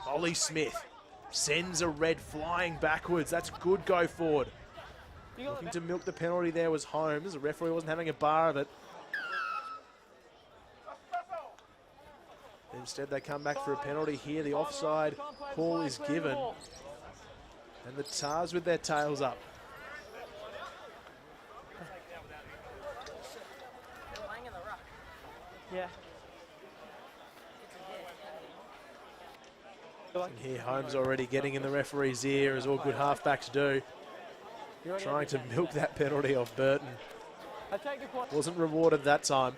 Ollie Smith sends a Red flying backwards. That's good go forward. Looking to milk the penalty there was Holmes. The referee wasn't having a bar of it. Instead, they come back for a penalty here. The offside call is given. And the Tars with their tails up. Yeah. And here, Holmes already getting in the referee's ear, as all good halfbacks do. Trying to milk that penalty off Burton. Wasn't rewarded that time.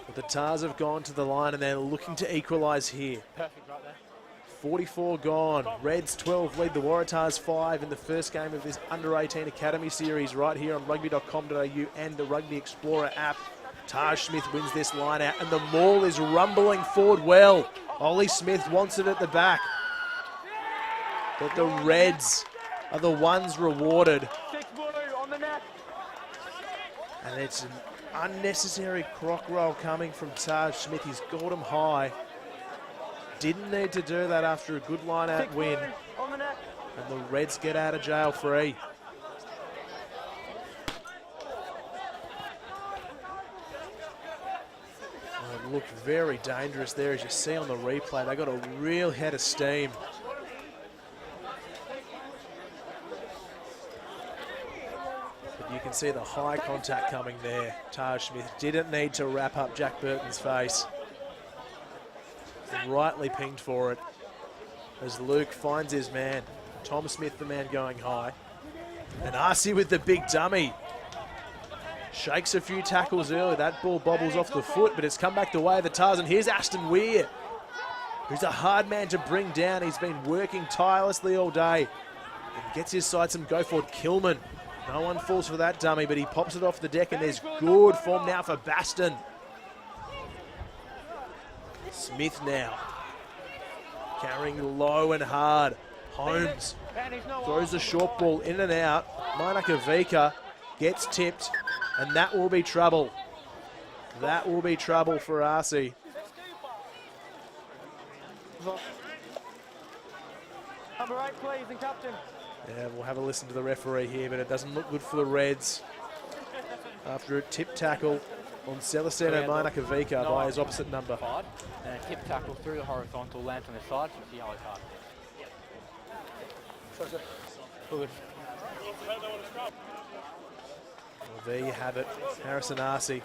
But the Tars have gone to the line and they're looking to equalise here. Perfect right there. 44 gone. Reds 12 lead the Waratahs 5 in the first game of this Under-18 Academy series right here on Rugby.com.au and the Rugby Explorer app. Taj Smith wins this line out and the maul is rumbling forward well. Ollie Smith wants it at the back. But the Reds are the ones rewarded. And it's an unnecessary crock roll coming from Taj Smith. He's got him high. Didn't need to do that after a good line-out win. And the Reds get out of jail free. Oh, it looked very dangerous there, as you see on the replay. They got a real head of steam. You can see the high contact coming there. Taj Smith didn't need to wrap up Jack Burton's face. Rightly pinged for it. As Luke finds his man. Tom Smith, the man going high. And Arcee with the big dummy. Shakes a few tackles early. That ball bobbles off the foot, but it's come back the way of the Tars. And here's Aston Weir, who's a hard man to bring down. He's been working tirelessly all day. And gets his side some go forward. Kilman. No one falls for that dummy, but he pops it off the deck, and there's good form now for Baston. Smith now carrying low and hard. Holmes throws the short ball in and out. Mainakavika gets tipped, and that will be trouble. That will be trouble for Arcee. Number 8, please, and captain. Yeah, we'll have a listen to the referee here, but it doesn't look good for the Reds. After a tip tackle on Celestino Mainakavika by his opposite number. And a tip tackle through the horizontal, lands on the side, so it's a yellow card. Good. Well, there you have it. Harrison Arcee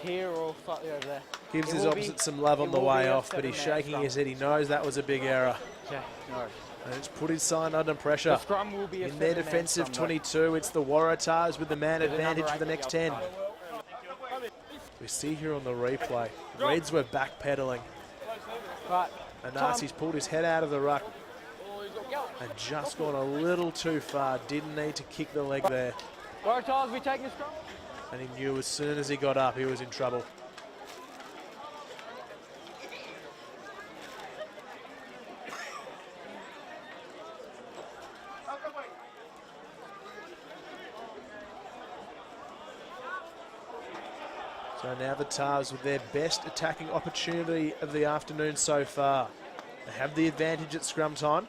Here or slightly over there. gives his opposite some love on the way off, but he's shaking his head. He knows that was a big error. Yeah, no. And it's put his side under pressure. The scrum will be a in their defensive 22, it's the Waratahs with the man advantage for the next 10. We see here on the replay, Reds were backpedaling. Right. And Narcy's pulled his head out of the ruck and just gone a little too far. Didn't need to kick the leg there. Waratahs, we taking a scrum? And he knew as soon as he got up, he was in trouble. So now the Tars with their best attacking opportunity of the afternoon so far. They have the advantage at scrum time.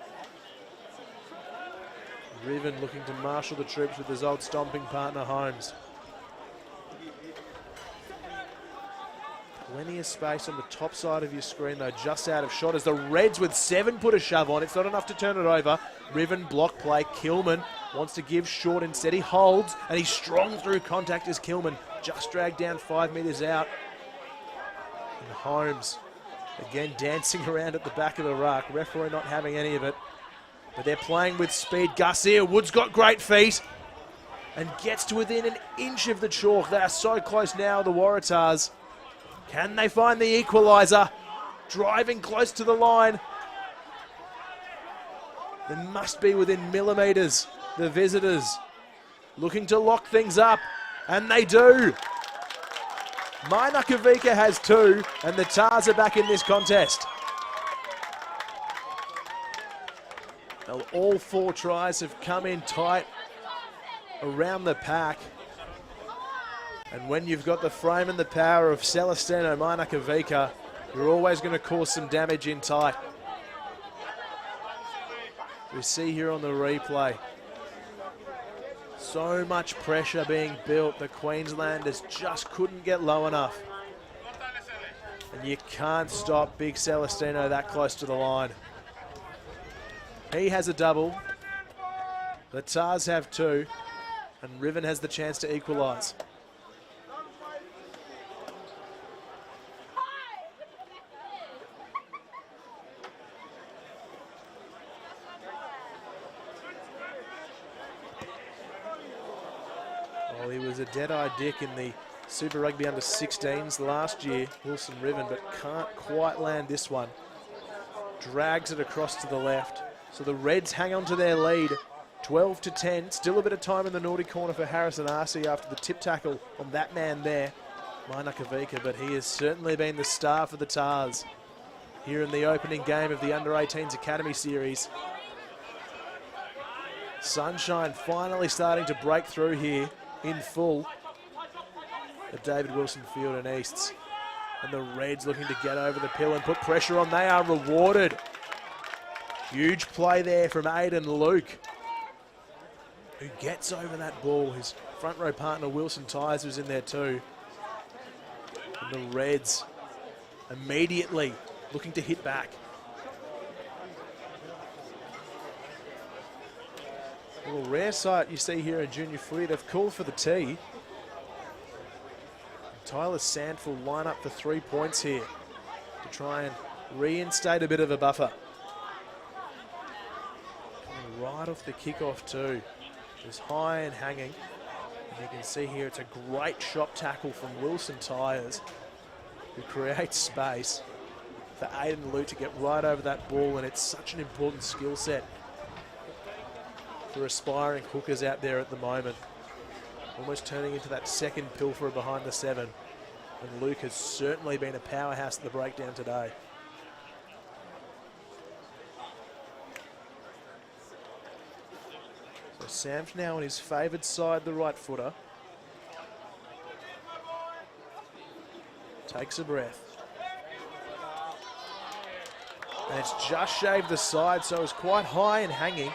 Riven looking to marshal the troops with his old stomping partner Holmes. Plenty of space on the top side of your screen though, just out of shot as the Reds with 7 put a shove on. It's not enough to turn it over. Riven block play. Kilman wants to give short instead. He holds and he's strong through contact as Kilman just dragged down 5 metres out. And Holmes again dancing around at the back of the ruck. Referee not having any of it. But they're playing with speed. Garcia, Wood's got great feet and gets to within an inch of the chalk. They are so close now, the Waratahs. Can they find the equaliser? Driving close to the line. They must be within millimetres, the visitors. Looking to lock things up, and they do. Mainakavika has 2, and the Tars are back in this contest. Well, all 4 tries have come in tight around the pack. And when you've got the frame and the power of Celestino Mainakavika, you're always going to cause some damage in tight. We see here on the replay, so much pressure being built. The Queenslanders just couldn't get low enough. And you can't stop big Celestino that close to the line. He has a double. The Tars have 2. And Riven has the chance to equalise. Well, he was a dead-eye dick in the Super Rugby under-16s last year, Wilson Riven, but can't quite land this one. Drags it across to the left. So the Reds hang on to their lead, 12-10. Still a bit of time in the naughty corner for Harrison Arcee after the tip tackle on that man there, Mainakavika, but he has certainly been the star for the Tars here in the opening game of the Under-18s Academy series. Sunshine finally starting to break through here in full at David Wilson Field and Easts. And the Reds looking to get over the pill and put pressure on. They are rewarded. Huge play there from Aidan Luke, who gets over that ball. His front row partner Wilson Tyers was in there too. And the Reds immediately looking to hit back. A little rare sight you see here in junior footy. They've called for the tee. Tyler Sand will line up for 3 points here to try and reinstate a bit of a buffer. Coming right off the kickoff too. Just high and hanging. And you can see here it's a great shot tackle from Wilson Tyers, who creates space for Aidan Luke to get right over that ball, and it's such an important skill set for aspiring hookers out there at the moment. Almost turning into that second pilferer behind the 7. And Luke has certainly been a powerhouse at the breakdown today. So Sam's now on his favoured side, the right footer. Takes a breath. And it's just shaved the side, so it's quite high and hanging.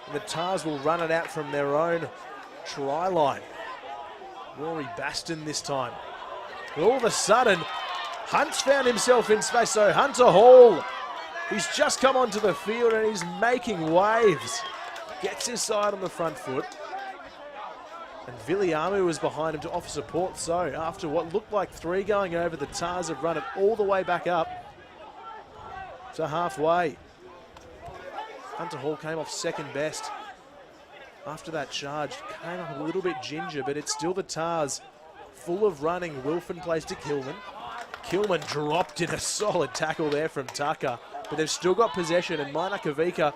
And the Tars will run it out from their own try line. Rory Baston this time. But all of a sudden, Hunt's found himself in space. So Hunter Hall, he's just come onto the field and he's making waves. Gets his side on the front foot. And Viliamu was behind him to offer support. So after what looked like 3 going over, the Tars have run it all the way back up to halfway. Hunter Hall came off second best after that charge. Came up a little bit ginger, but it's still the Tars full of running. Wilfin plays to Kilman. Kilman dropped in a solid tackle there from Tucker, but they've still got possession, and Mainakavika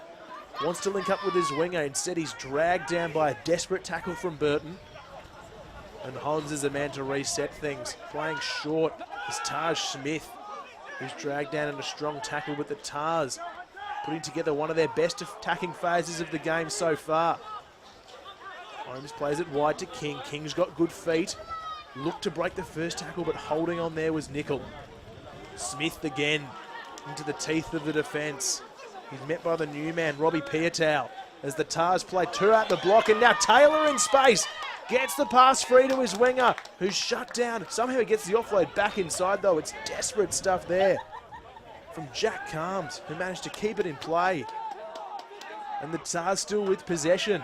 wants to link up with his winger. Instead, he's dragged down by a desperate tackle from Burton. And Holmes is the man to reset things. Playing short is Taj Smith, who's dragged down in a strong tackle, but the Tars putting together one of their best attacking phases of the game so far. Holmes plays it wide to King. King's got good feet. Looked to break the first tackle, but holding on there was Nickel. Smith again into the teeth of the defence. He's met by the new man, Robbie Piatow, as the Tars play two out the block, and now Taylor in space. Gets the pass free to his winger, who's shut down. Somehow he gets the offload back inside, though. It's desperate stuff there from Jack Calms, who managed to keep it in play. And the Tars still with possession.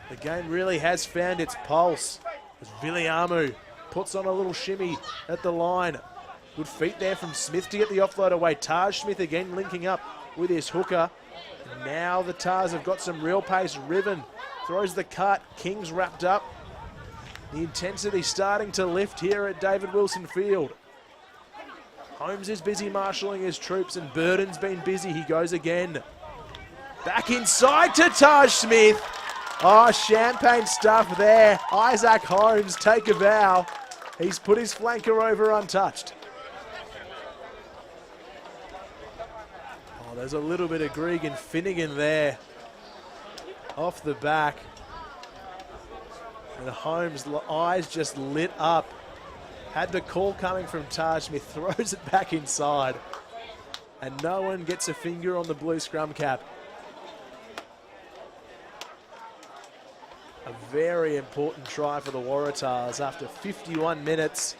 The game really has found its pulse as Viliamu puts on a little shimmy at the line. Good feet there from Smith to get the offload away. Taj Smith again linking up with his hooker. And now the Tars have got some real pace. Riven throws the cut. King's wrapped up. The intensity starting to lift here at David Wilson Field. Holmes is busy marshalling his troops, and Burden's been busy. He goes again. Back inside to Taj Smith. Oh, champagne stuff there. Isaac Holmes, take a bow. He's put his flanker over untouched. Oh, there's a little bit of Grieg and Finnegan there. Off the back. And Holmes' eyes just lit up. Had the call coming from Taj Smith, throws it back inside. And no one gets a finger on the blue scrum cap. A very important try for the Waratahs. After 51 minutes,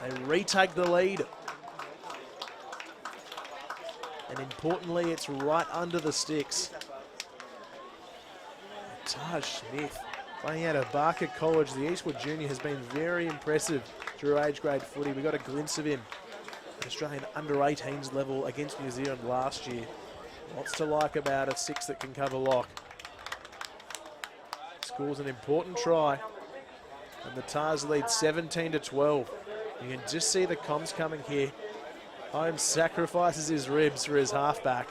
they retake the lead. And importantly, it's right under the sticks. Taj Smith, playing out of Barker College, the Eastwood Junior, has been very impressive through age grade footy. We got a glimpse of him at Australian under-18s level against New Zealand last year. Lots to like about a six that can cover lock. Scores an important try, and the Tars lead 17-12. You can just see the comms coming here. Holmes sacrifices his ribs for his halfback.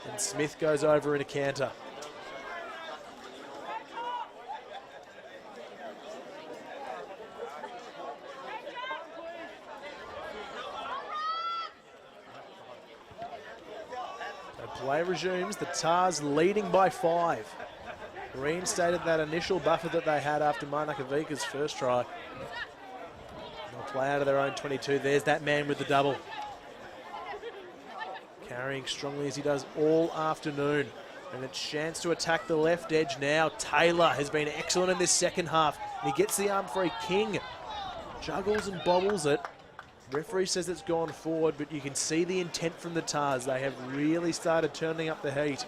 And Smith goes over in a canter. Play resumes, the Tars leading by 5. Reinstated that initial buffer that they had after Mainakavika's first try. They'll play out of their own 22. There's that man with the double. Carrying strongly as he does all afternoon. And a chance to attack the left edge now. Taylor has been excellent in this second half. And he gets the arm free. King juggles and bobbles it. Referee says it's gone forward, but you can see the intent from the Tars. They have really started turning up the heat.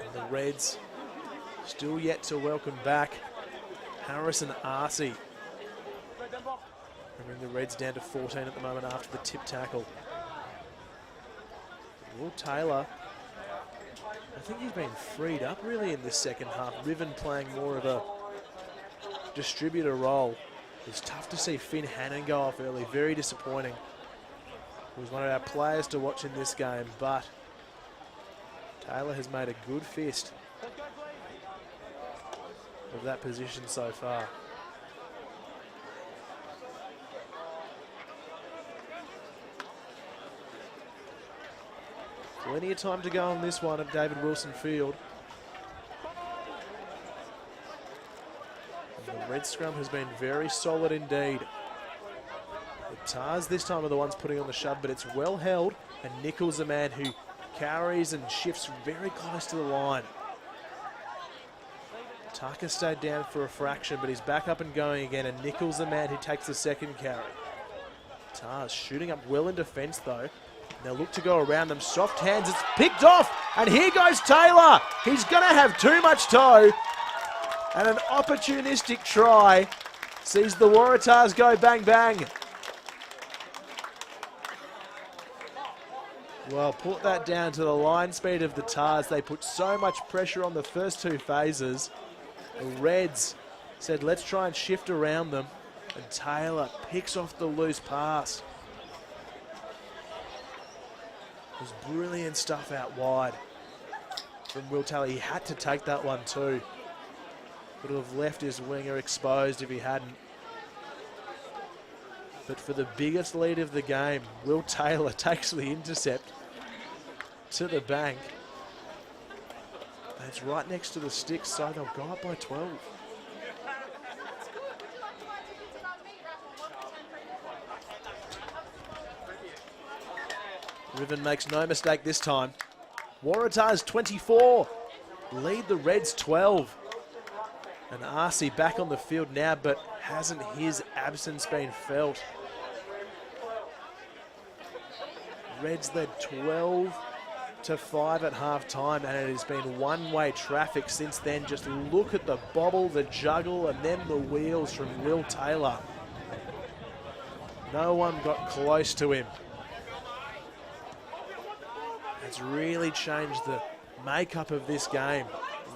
And the Reds still yet to welcome back Harrison Arcee. Bringing the Reds down to 14 at the moment after the tip tackle. Will Taylor, I think he's been freed up really in this second half. Riven playing more of a distributor role. It's tough to see Finn Hannon go off early, very disappointing. He was one of our players to watch in this game, but Taylor has made a good fist of that position so far. Plenty of time to go on this one at David Wilson Field. The red scrum has been very solid indeed. The Tars this time are the ones putting on the shove, but it's well held, and Nichol's the man who carries and shifts very close to the line. Tucker stayed down for a fraction, but he's back up and going again, and Nichol's the man who takes the second carry. Tars shooting up well in defence though. They'll look to go around them. Soft hands, it's picked off, and here goes Taylor. He's going to have too much toe. And an opportunistic try sees the Waratahs go bang bang. Well, put that down to the line speed of the Tars. They put so much pressure on the first two phases. The Reds said, let's try and shift around them. And Taylor picks off the loose pass. It was brilliant stuff out wide from Will Taylor. He had to take that one too. Would have left his winger exposed if he hadn't. But for the biggest lead of the game, Will Taylor takes the intercept to the bank. And it's right next to the sticks, so they'll go up by 12. Riven makes no mistake this time. Waratahs 24, lead the Reds 12. And RC back on the field now, but hasn't his absence been felt? Reds led 12-5 at half time, and it has been one-way traffic since then. Just look at the bobble, the juggle, and then the wheels from Will Taylor. No one got close to him. It's really changed the makeup of this game.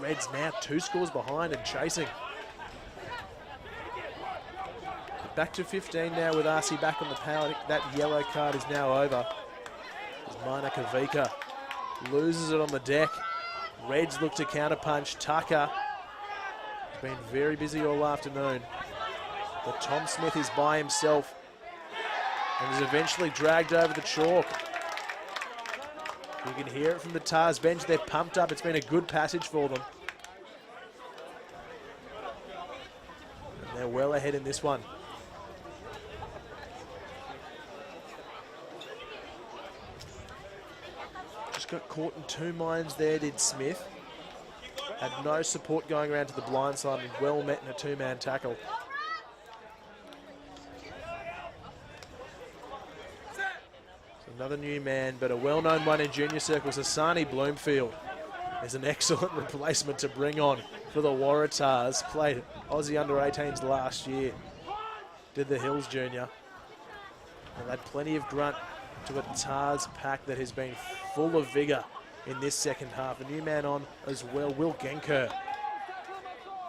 Reds now 2 scores behind and chasing. Back to 15 now with RC back on the power. That yellow card is now over. As Mana Kavika loses it on the deck. Reds look to counterpunch. Tucker has been very busy all afternoon. But Tom Smith is by himself and is eventually dragged over the chalk. You can hear it from the Tars bench. They're pumped up. It's been a good passage for them. And they're well ahead in this one. Just got caught in 2 minds there, did Smith. Had no support going around to the blind side and well met in a 2-man tackle. Another new man, but a well-known one in junior circles, Asani Bloomfield, is an excellent replacement to bring on for the Waratahs. Played Aussie under-18s last year. Did the Hills Junior. And had plenty of grunt to a Tars pack that has been full of vigour in this second half. A new man on as well, Will Genker.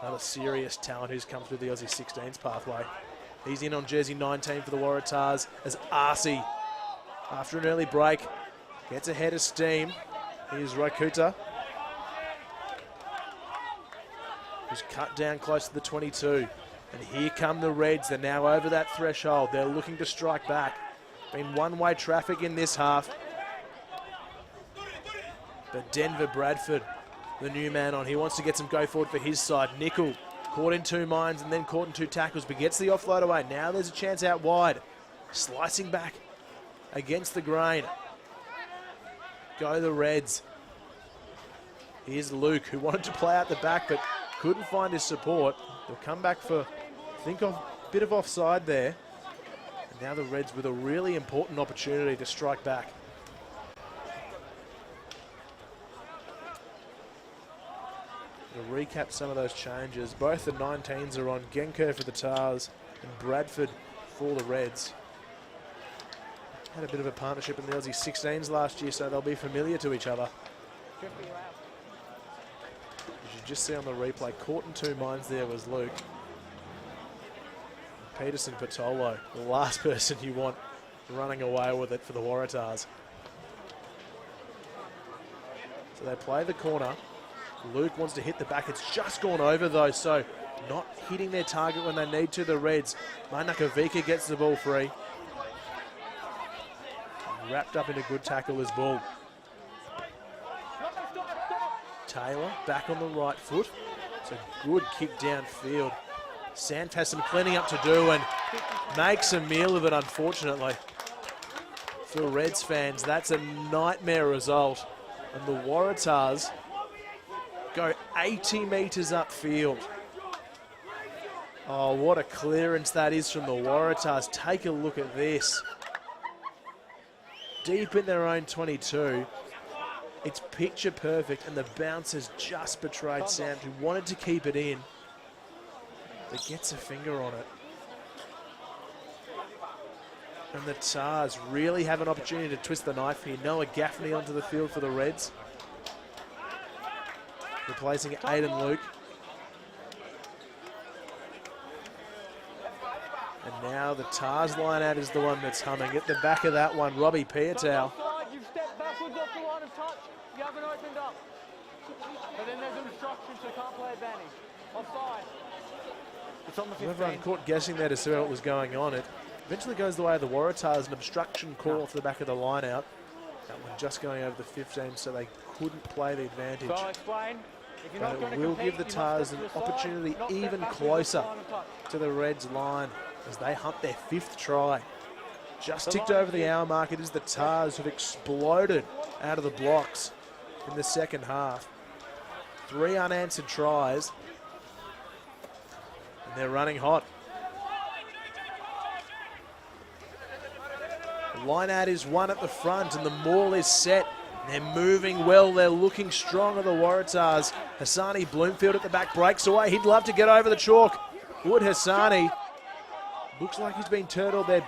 Another serious talent who's come through the Aussie 16s pathway. He's in on jersey 19 for the Waratahs as RC, after an early break, gets ahead of steam. Here's Rakuta, who's cut down close to the 22. And here come the Reds. They're now over that threshold. They're looking to strike back. Been one-way traffic in this half. But Denver Bradford, the new man on, he wants to get some go forward for his side. Nickel caught in 2 minds and then caught in 2 tackles, but gets the offload away. Now there's a chance out wide. Slicing back against the grain. Go the Reds. Here's Luke, who wanted to play out the back but couldn't find his support. They'll come back for, I think, a bit of offside there. And now the Reds with a really important opportunity to strike back. To recap some of those changes, both the 19s are on. Genker for the Tars and Bradford for the Reds. Had a bit of a partnership in the Aussie 16s last year, so they'll be familiar to each other. As you just see on the replay, caught in 2 minds there was Luke. Peterson Patolo, the last person you want running away with it for the Waratahs. So they play the corner. Luke wants to hit the back. It's just gone over though, so not hitting their target when they need to, the Reds. Manakavika gets the ball free. Wrapped up in a good tackle as Bull. Taylor back on the right foot. It's a good kick downfield. Sant has some cleaning up to do and makes a meal of it, unfortunately. For Reds fans, that's a nightmare result. And the Waratahs go 80 metres upfield. Oh, what a clearance that is from the Waratahs. Take a look at this. Deep in their own 22. It's picture perfect, and the bounce has just betrayed Sam, who wanted to keep it in, but gets a finger on it. And the Tars really have an opportunity to twist the knife here. Noah Gaffney onto the field for the Reds, replacing Aiden Luke. And now the Tars line out is the one that's humming. At the back of that one, Robbie Piatow. You've stepped backwards off the line of touch. You haven't opened up. But then there's obstruction, so can't play advantage. Offside. It's on the 15. Everyone caught guessing there to see what was going on. It eventually goes the way of the Waratahs. An obstruction call off the back of the line out. That one just going over the 15, so they couldn't play the advantage. So I'll explain. If you're not But going it to will compete, give the you must Tars step an to the side, opportunity not step even backwards off the closer line of touch. to the Reds line as they hunt their 5th try. Just The ticked line over the hour mark. It is the Tars who've exploded out of the blocks in the second half. 3 unanswered tries. And they're running hot. The line out is 1 at the front and the maul is set. They're moving well. They're looking strong at the Waratahs. Hassani Bloomfield at the back breaks away. He'd love to get over the chalk. Would Hassani. Looks like he's been turtled. There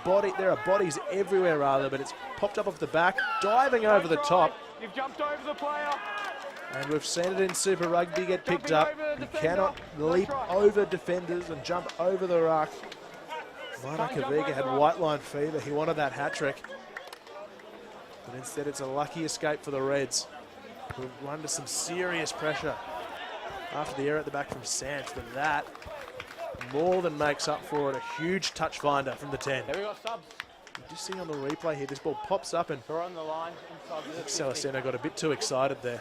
are bodies everywhere, rather, but it's popped up off the back, diving over the top. You've jumped over the player. And we've seen it in Super Rugby get picked up. You cannot leap over defenders and jump over the ruck. Mana Kaviga had white line fever. He wanted that hat trick. But instead it's a lucky escape for the Reds, who were under some serious pressure after the error at the back from Sands. But that more than makes up for it. A huge touch finder from the 10. There we got subs. You just see on the replay here, this ball pops up and They're on the line. Celestino got a bit too excited there.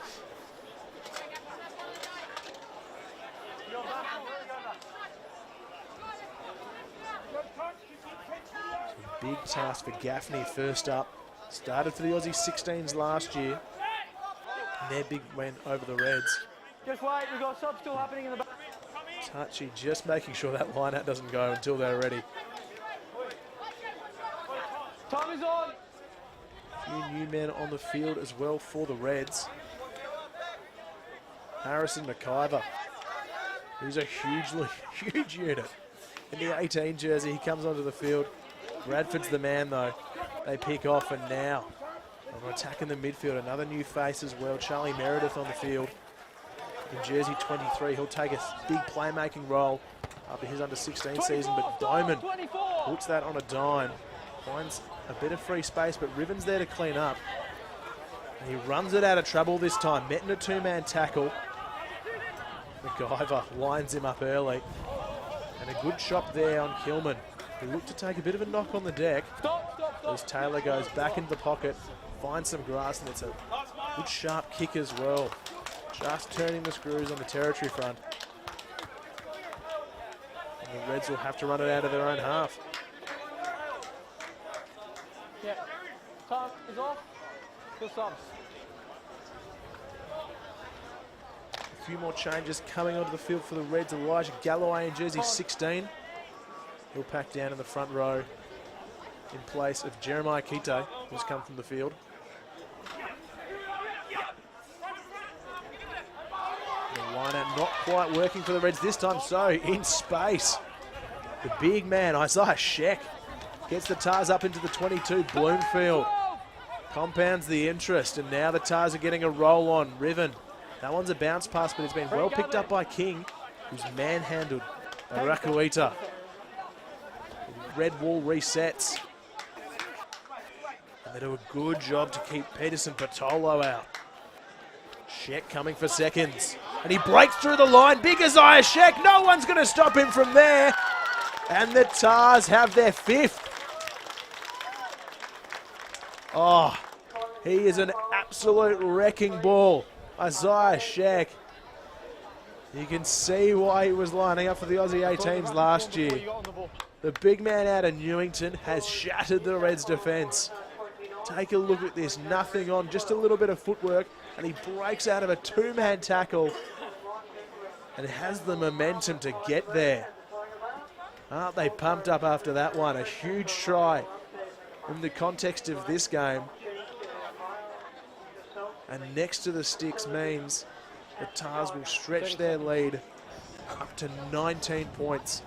Big task for Gaffney first up. Started for the Aussie 16s last year. And their big win over the Reds. Just wait, we've got subs still happening in the back. Touchy just making sure that line out doesn't go until they're ready. Time is on. A few new men on the field as well for the Reds. Harrison McIver, who's a huge unit. In the 18 jersey, he comes onto the field. Bradford's the man though. They pick off and now they're attacking the midfield. Another new face as well. Charlie Meredith on the field. In jersey 23, he'll take a big playmaking role after his under-16 season, but Doman puts that on a dime. Finds a bit of free space, but Riven's there to clean up. And he runs it out of trouble this time. Met in a 2-man tackle. McIver lines him up early. And a good chop there on Kilman, who looked to take a bit of a knock on the deck. As Taylor goes back into the pocket, finds some grass, and it's a good sharp kick as well. Just turning the screws on the territory front. And the Reds will have to run it out of their own half. Yeah. Time is off. Still subs. A few more changes coming onto the field for the Reds. Elijah Galloway in jersey 16. He'll pack down in the front row in place of Jeremiah Kite, who's come from the field. The line-out not quite working for the Reds this time, so in space. The big man, Isaiah Sheck, gets the Tars up into the 22. Bloomfield compounds the interest, and now the Tars are getting a roll on. Riven, that one's a bounce pass, but it's been well picked up by King, who's manhandled by Rakuita. Red wall resets. And they do a good job to keep Peterson Patolo out. Sheck coming for seconds. And he breaks through the line. Big Isaiah Sheck. No one's going to stop him from there. And the Tars have their 5th. Oh, he is an absolute wrecking ball. Isaiah Sheck. You can see why he was lining up for the Aussie 18s last year. The big man out of Newington has shattered the Reds' defence. Take a look at this, nothing on, just a little bit of footwork, and he breaks out of a 2-man tackle and has the momentum to get there. Aren't they pumped up after that one? A huge try in the context of this game. And next to the sticks means the Tars will stretch their lead up to 19 points.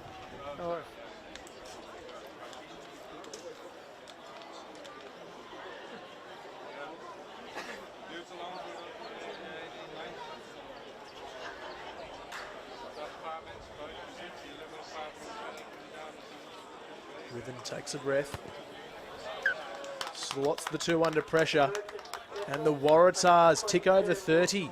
Riven takes a breath. Slots the two under pressure. And the Waratahs tick over 30.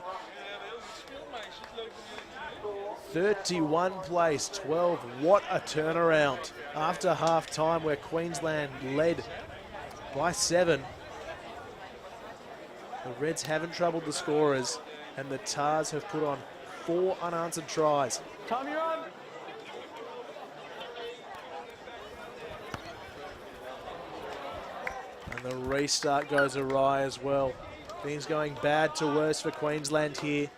31 plays, 12. What a turnaround after half time where Queensland led by 7. The Reds haven't troubled the scorers and the Tars have put on 4 unanswered tries. Time you're on. And the restart goes awry as well. Things going bad to worse for Queensland here.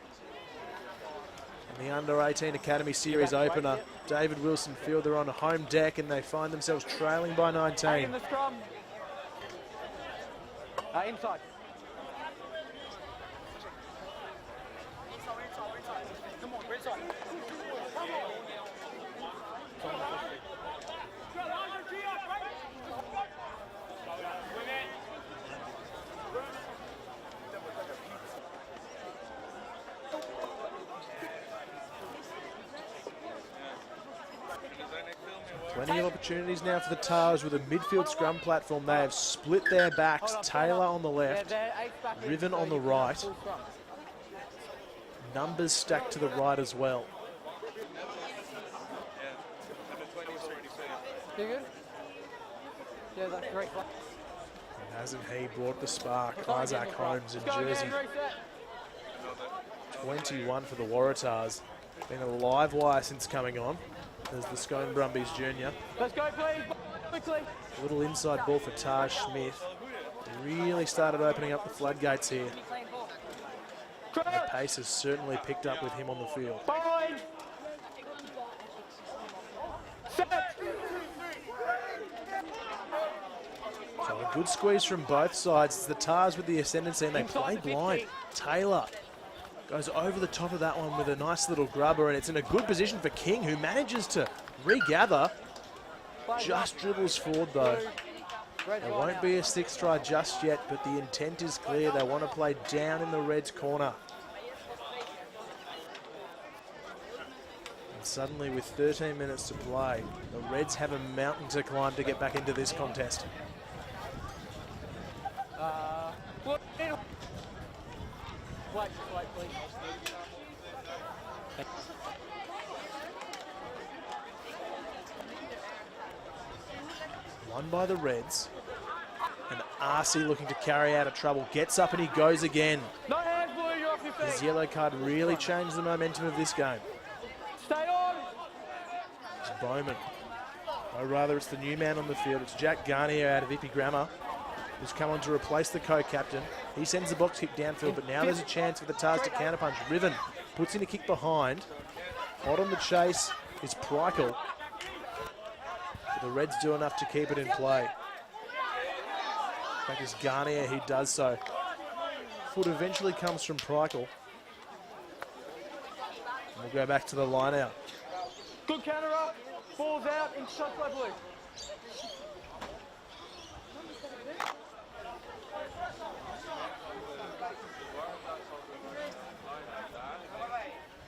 In the Under-18 Academy Series opener, David Wilson feel they're on a home deck and they find themselves trailing by 19. In the scrum. Inside. Come on, inside. Come on. 20 opportunities now for the Tars with a midfield scrum platform. They have split their backs. Taylor on the left, Riven on the right. Numbers stacked to the right as well. You good? Yeah, that's great. And hasn't he brought the spark? Isaac Holmes in jersey 21 for the Waratahs. Been a live wire since coming on. There's the Scone Brumbies Jr. Let's go, please. Quickly. A little inside ball for Taj Smith. Really started opening up the floodgates here. And the pace has certainly picked up with him on the field. Fine. Set. So a good squeeze from both sides. It's the Tars with the ascendancy and they play blind. Taylor goes over the top of that one with a nice little grubber, and it's in a good position for King, who manages to regather. Just dribbles forward though. There won't be a 6th try just yet, but the intent is clear. They want to play down in the Reds' corner. And suddenly, with 13 minutes to play, the Reds have a mountain to climb to get back into this contest. Wait, please. Won by the Reds. And RC looking to carry out of trouble. Gets up and he goes again. No hands, Blue, you're off your feet. His yellow card really changed the momentum of this game. Stay on. It's Bowman. Or rather, it's the new man on the field. It's Jack Garnier out of Ippy Grammar, who's come on to replace the co-captain. He sends the box kick downfield, but now there's a chance for the Tars to counterpunch. Riven puts in a kick behind. Hot on the chase is Prykel. The Reds do enough to keep it in play. In fact, it's Garnier who does so. Foot eventually comes from Prykel. We'll go back to the line out. Good counter up. Ball's out. In shot by Blue.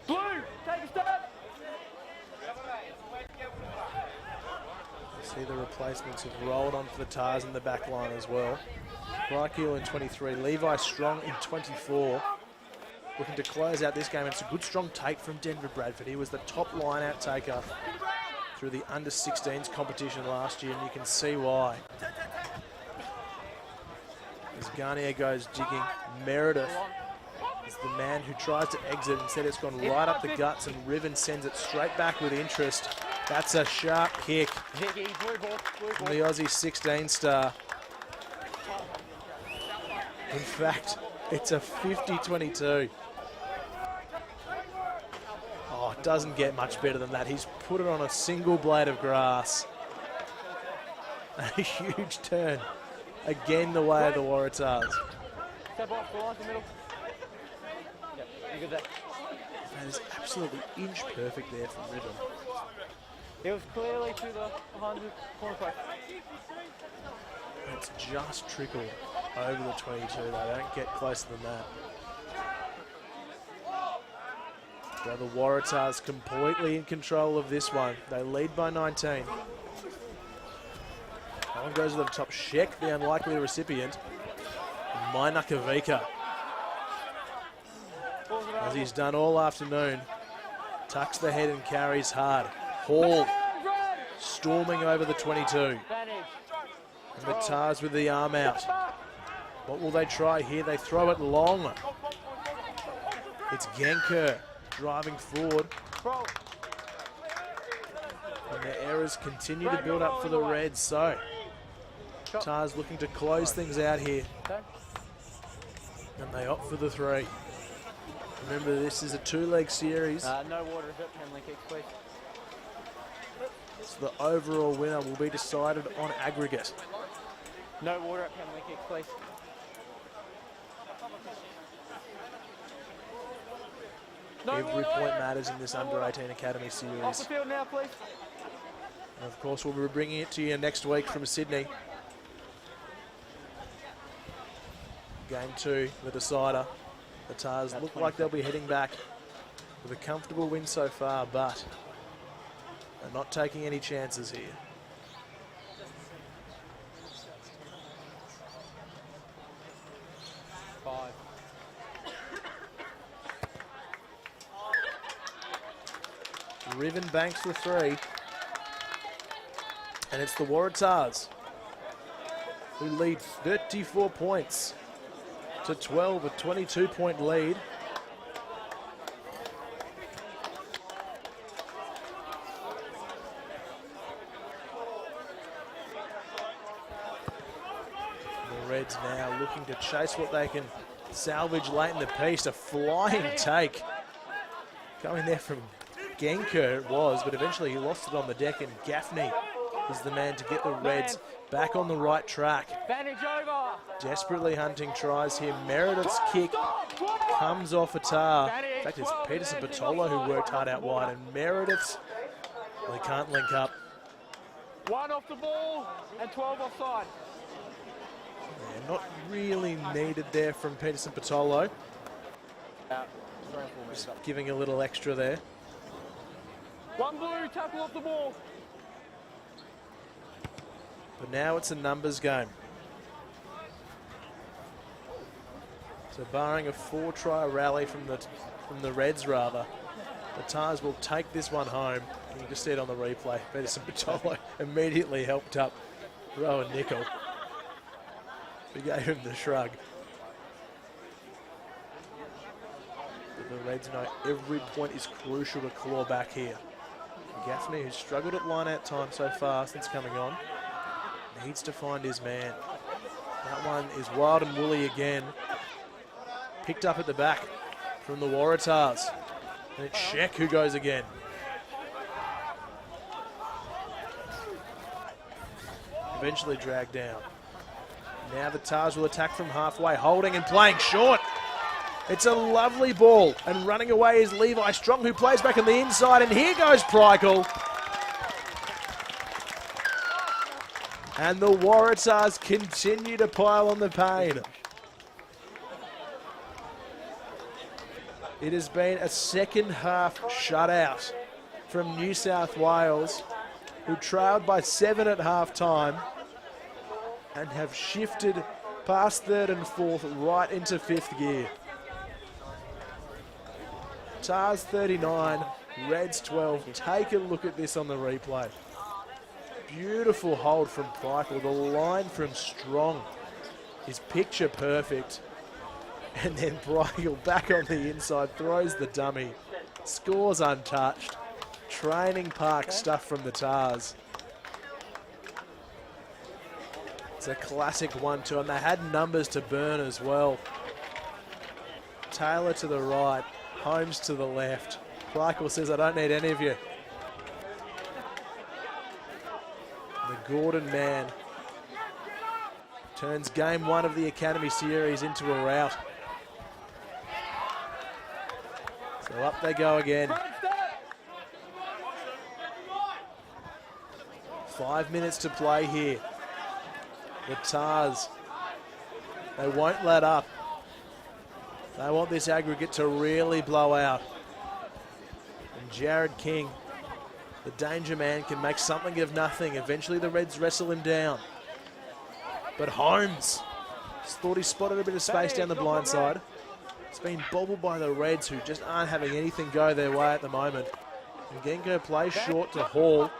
Blue, take a step. See the replacements have rolled on for the Tars in the back line as well. Prykel in 23, Levi Strong in 24. Looking to close out this game. It's a good strong take from Denver Bradford. He was the top line-out taker through the under-16s competition last year, and you can see why. As Garnier goes digging, Meredith is the man who tries to exit. Instead, it's gone right up the guts, and Riven sends it straight back with interest. That's a sharp kick from the Aussie 16 star. In fact, it's a 50-22. Oh, it doesn't get much better than that. He's put it on a single blade of grass. A huge turn. Again, the way of the Waratahs. Step off the line to the middle. Yep, you good there. That is absolutely inch perfect there from Riven. It was clearly to the behind the corner post. It's just trickled over the 22. They don't get closer than that. So the Waratahs completely in control of this one. They lead by 19. On goes to the top. Sheck, the unlikely recipient. Mainakavika, as he's done all afternoon, tucks the head and carries hard. Hall storming over the 22. And the Tars with the arm out. What will they try here? They throw it long. It's Genker driving forward. And the errors continue to build up for the Reds. So, Tars looking to close things out here. And they opt for the 3. Remember, this is a 2-leg series. No water, penalty kick, please. So the overall winner will be decided on aggregate. No water at penalty kick, please. Every point matters in this Under-18 Academy series. Off the field now, please. And of course, we'll be bringing it to you next week from Sydney. Game 2, the decider. The Tars look like they'll be heading back with a comfortable win so far, but they're not taking any chances here. Riven banks the 3. And it's the Waratahs who lead 34 points to 12, a 22-point lead. The Reds now looking to chase what they can salvage late in the piece. A flying take coming there from Genker it was, but eventually he lost it on the deck, and Gaffney is the man to get the Reds back on the right track. Desperately hunting tries here. Meredith's kick comes off a tar. In fact, it's Peterson Patolo who worked hard out wide, and Meredith's, well, they can't link up. 1 off the ball and 12 offside. Yeah, not really needed there from Peterson Patolo. Just giving a little extra there. 1 blue, tackle off the ball. But now it's a numbers game. So barring a 4-try rally from the Reds rather, the Tars will take this one home. You can just see it on the replay. Peterson Patolo immediately helped up Rowan Nickel. We gave him the shrug. But the Reds know every point is crucial to claw back here. Gaffney, who's struggled at line-out time so far since coming on, needs to find his man. That one is wild and woolly again. Picked up at the back from the Waratahs. And it's Sheck who goes again. Eventually dragged down. Now the Tars will attack from halfway, holding and playing short. It's a lovely ball, and running away is Levi Strong, who plays back on the inside, and here goes Prykel. And the Waratahs continue to pile on the pain. It has been a second half shutout from New South Wales, who trailed by 7 at half time and have shifted past 3rd and 4th right into 5th gear. Tars 39, Reds 12. Take a look at this on the replay. Beautiful hold from Prykel. The line from Strong is picture perfect. And then Prykel back on the inside, throws the dummy. Scores untouched. Training park stuff from the Tars. It's a classic 1-2, and they had numbers to burn as well. Taylor to the right. Holmes to the left. Prykel says, I don't need any of you. The Gordon man turns game 1 of the Academy series into a rout. So up they go again. 5 minutes to play here. The Tars, they won't let up. They want this aggregate to really blow out. And Jared King, the danger man, can make something of nothing. Eventually the Reds wrestle him down. But Holmes just thought he spotted a bit of space down the blind side. It's been bobbled by the Reds, who just aren't having anything go their way at the moment. And Genko plays short to Hall,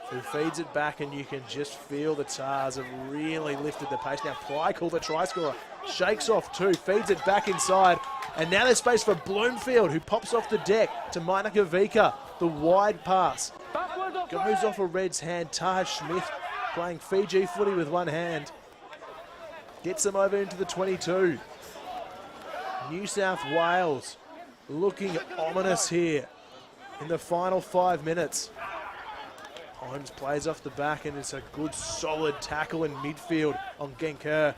who feeds it back, and you can just feel the Tars have really lifted the pace. Now Prykel, the try scorer, shakes off two, feeds it back inside, and now there's space for Bloomfield, who pops off the deck to Mainakavika. The wide pass goes off a Red's hand. Taj Smith playing Fiji footy with one hand. Gets them over into the 22. New South Wales looking ominous here in the final 5 minutes. Holmes plays off the back, and it's a good solid tackle in midfield on Genker.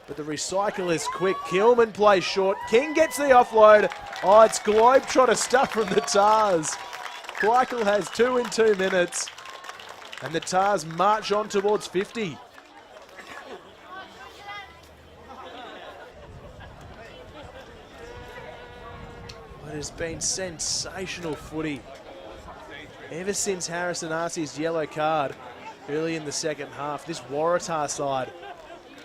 But the recycle is quick. Kilman plays short. King gets the offload. Oh, it's Globetrotter stuff from the Tars. Prykel has 2 in 2 minutes. And the Tars march on towards 50. It has been sensational footy ever since Harrison Arcee's yellow card early in the second half. This Waratah side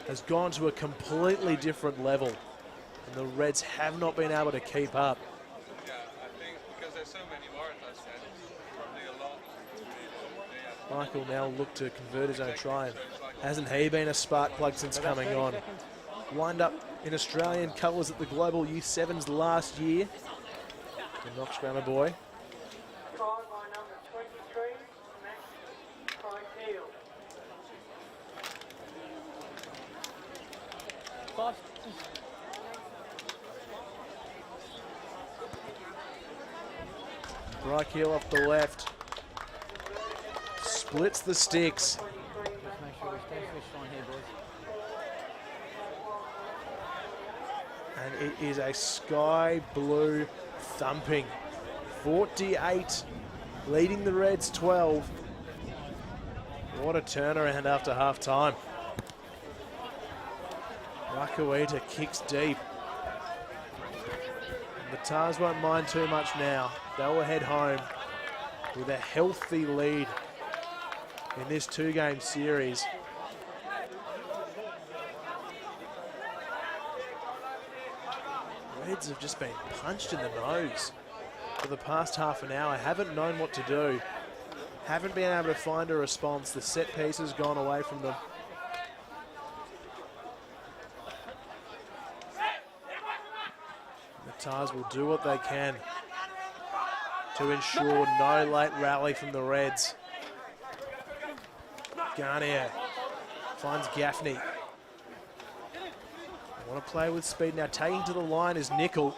has gone to a completely different level, and the Reds have not been able to keep up. Yeah, I think because there's so many Waratahs there, probably a lot. Michael now looked to convert his own try, and hasn't he been a spark plug since coming on? Lined up in Australian colours at the Global Youth Sevens last year. The Knox Grammar boy. Brykeel off the left. Splits the sticks. Just make sure we stay switched on here, boys. And it is a sky blue thumping. 48, leading the Reds 12. What a turnaround after half time. Rakawita kicks deep. The Tars won't mind too much now. They'll head home with a healthy lead in this 2-game series. Reds have just been punched in the nose for the past half an hour. Haven't known what to do. Haven't been able to find a response. The set piece has gone away from them. The Tars will do what they can to ensure no late rally from the Reds. Garnier finds Gaffney. They want to play with speed now. Taking to the line is Nickel,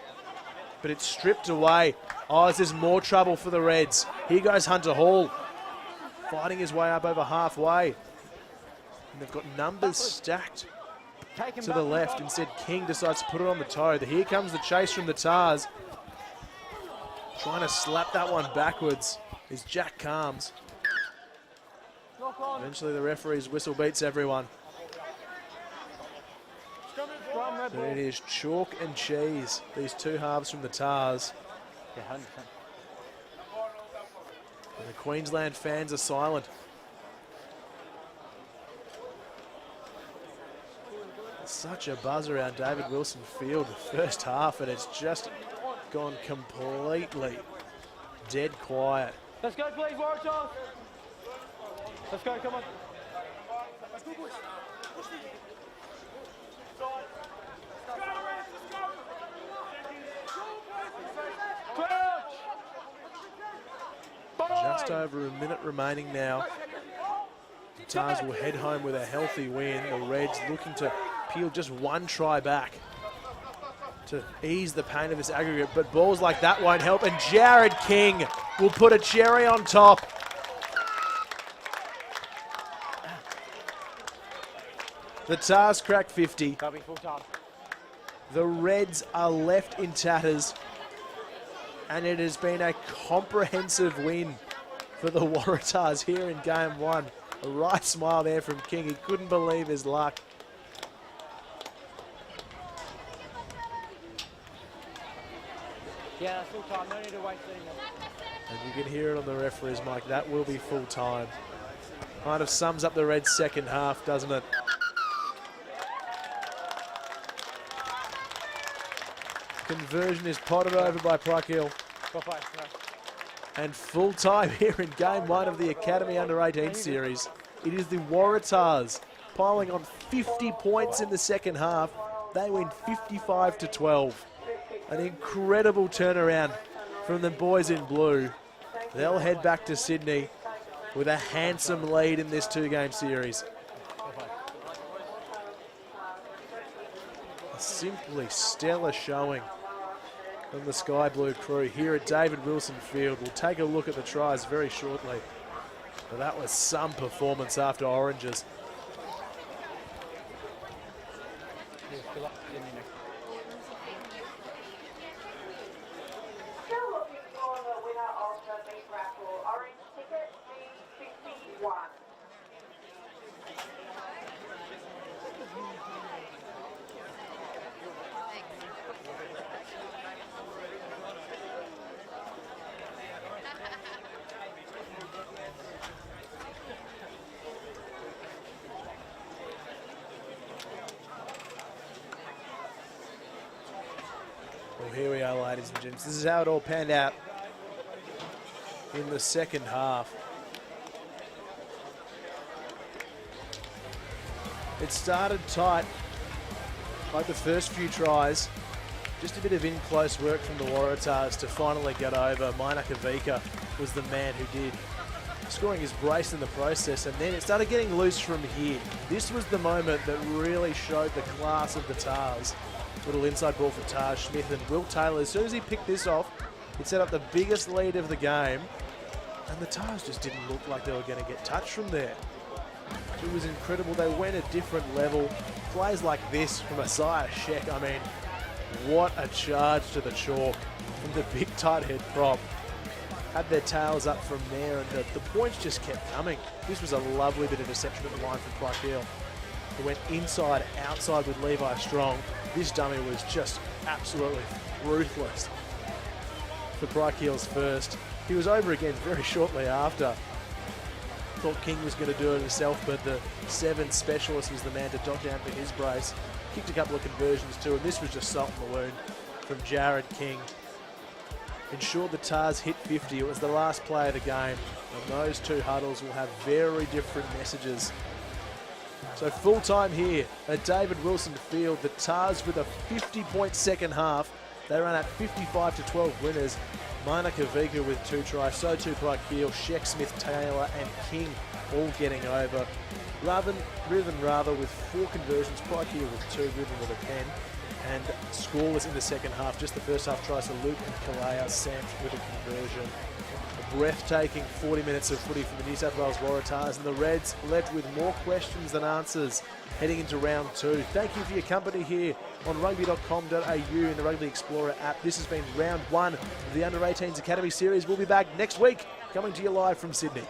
but it's stripped away. Oh, is this more trouble for the Reds? Here goes Hunter Hall, fighting his way up over halfway. And they've got numbers stacked to the left. Instead, King decides to put it on the toe. Here comes the chase from the Tars. Trying to slap that one backwards is Jack Calms. Eventually the referee's whistle beats everyone. So it is chalk and cheese, these two halves from the Tars. Yeah, 100%. And the Queensland fans are silent. Such a buzz around David Wilson Field the first half, and it's just gone completely dead quiet. Let's go, please, Waratahs. Let's go, come on. Just over a minute remaining now. The Tars will head home with a healthy win. The Reds looking to peel just one try back to ease the pain of this aggregate, but balls like that won't help, and Jared King will put a cherry on top. The Tars crack 50. The Reds are left in tatters, and it has been a comprehensive win for the Waratahs here in game one. A right smile there from King. He couldn't believe his luck. Yeah, that's full time. No need to wait. And you can hear it on the referee's mic. That will be full time. Kind of sums up the Reds' second half, doesn't it? Conversion is potted over by Prykeal. And full time here in game one of the Academy Under-18 series. It is the Waratahs piling on 50 points in the second half. They win 55-12. An incredible turnaround from the boys in blue. They'll head back to Sydney with a handsome lead in this two-game series. A simply stellar showing from the Sky Blue crew here at David Wilson Field. We'll take a look at the tries very shortly. But that was some performance after Oranges. Still looking for the winner of the big raffle. Orange ticket B51. Well, here we are, ladies and gents. This is how it all panned out in the second half. It started tight, like the first few tries. Just a bit of in-close work from the Waratahs to finally get over. Mainakavika was the man who did, scoring his brace in the process, and then it started getting loose from here. This was the moment that really showed the class of the Tars. Little inside ball for Taj Smith, and Will Taylor, as soon as he picked this off, it set up the biggest lead of the game, and the Tars just didn't look like they were going to get touched from there. It was incredible. They went a different level. Plays like this from Isaiah Sheck, I mean, what a charge to the chalk from the big tight head prop. Had their tails up from there, and the points just kept coming. This was a lovely bit of deception at the line from Prykeal. It went inside, outside with Levi Strong. This dummy was just absolutely ruthless for Prykeal's first. He was over again very shortly after. Thought King was going to do it himself, but the 7 specialist was the man to dot down for his brace. Kicked a couple of conversions too, and this was just salt in the wound from Jared King. Ensured the Tars hit 50. It was the last play of the game, and those two huddles will have very different messages. So full time here at David Wilson Field. The Tars with a 50-point second half. They run at 55-12 winners. Mainakavika with 2 tries, so too Prykeal, Sheck, Smith, Taylor and King all getting over. Riven with 4 conversions, Prykeal with 2, Riven with a pen. And scoreless in the second half. Just the first half tries to Luke and Kalea, Sam with a conversion. A breathtaking 40 minutes of footy for the New South Wales Waratahs, and the Reds left with more questions than answers heading into round 2. Thank you for your company here on Rugby.com.au and the Rugby Explorer app. This has been round 1 of the Under-18s Academy series. We'll be back next week, coming to you live from Sydney.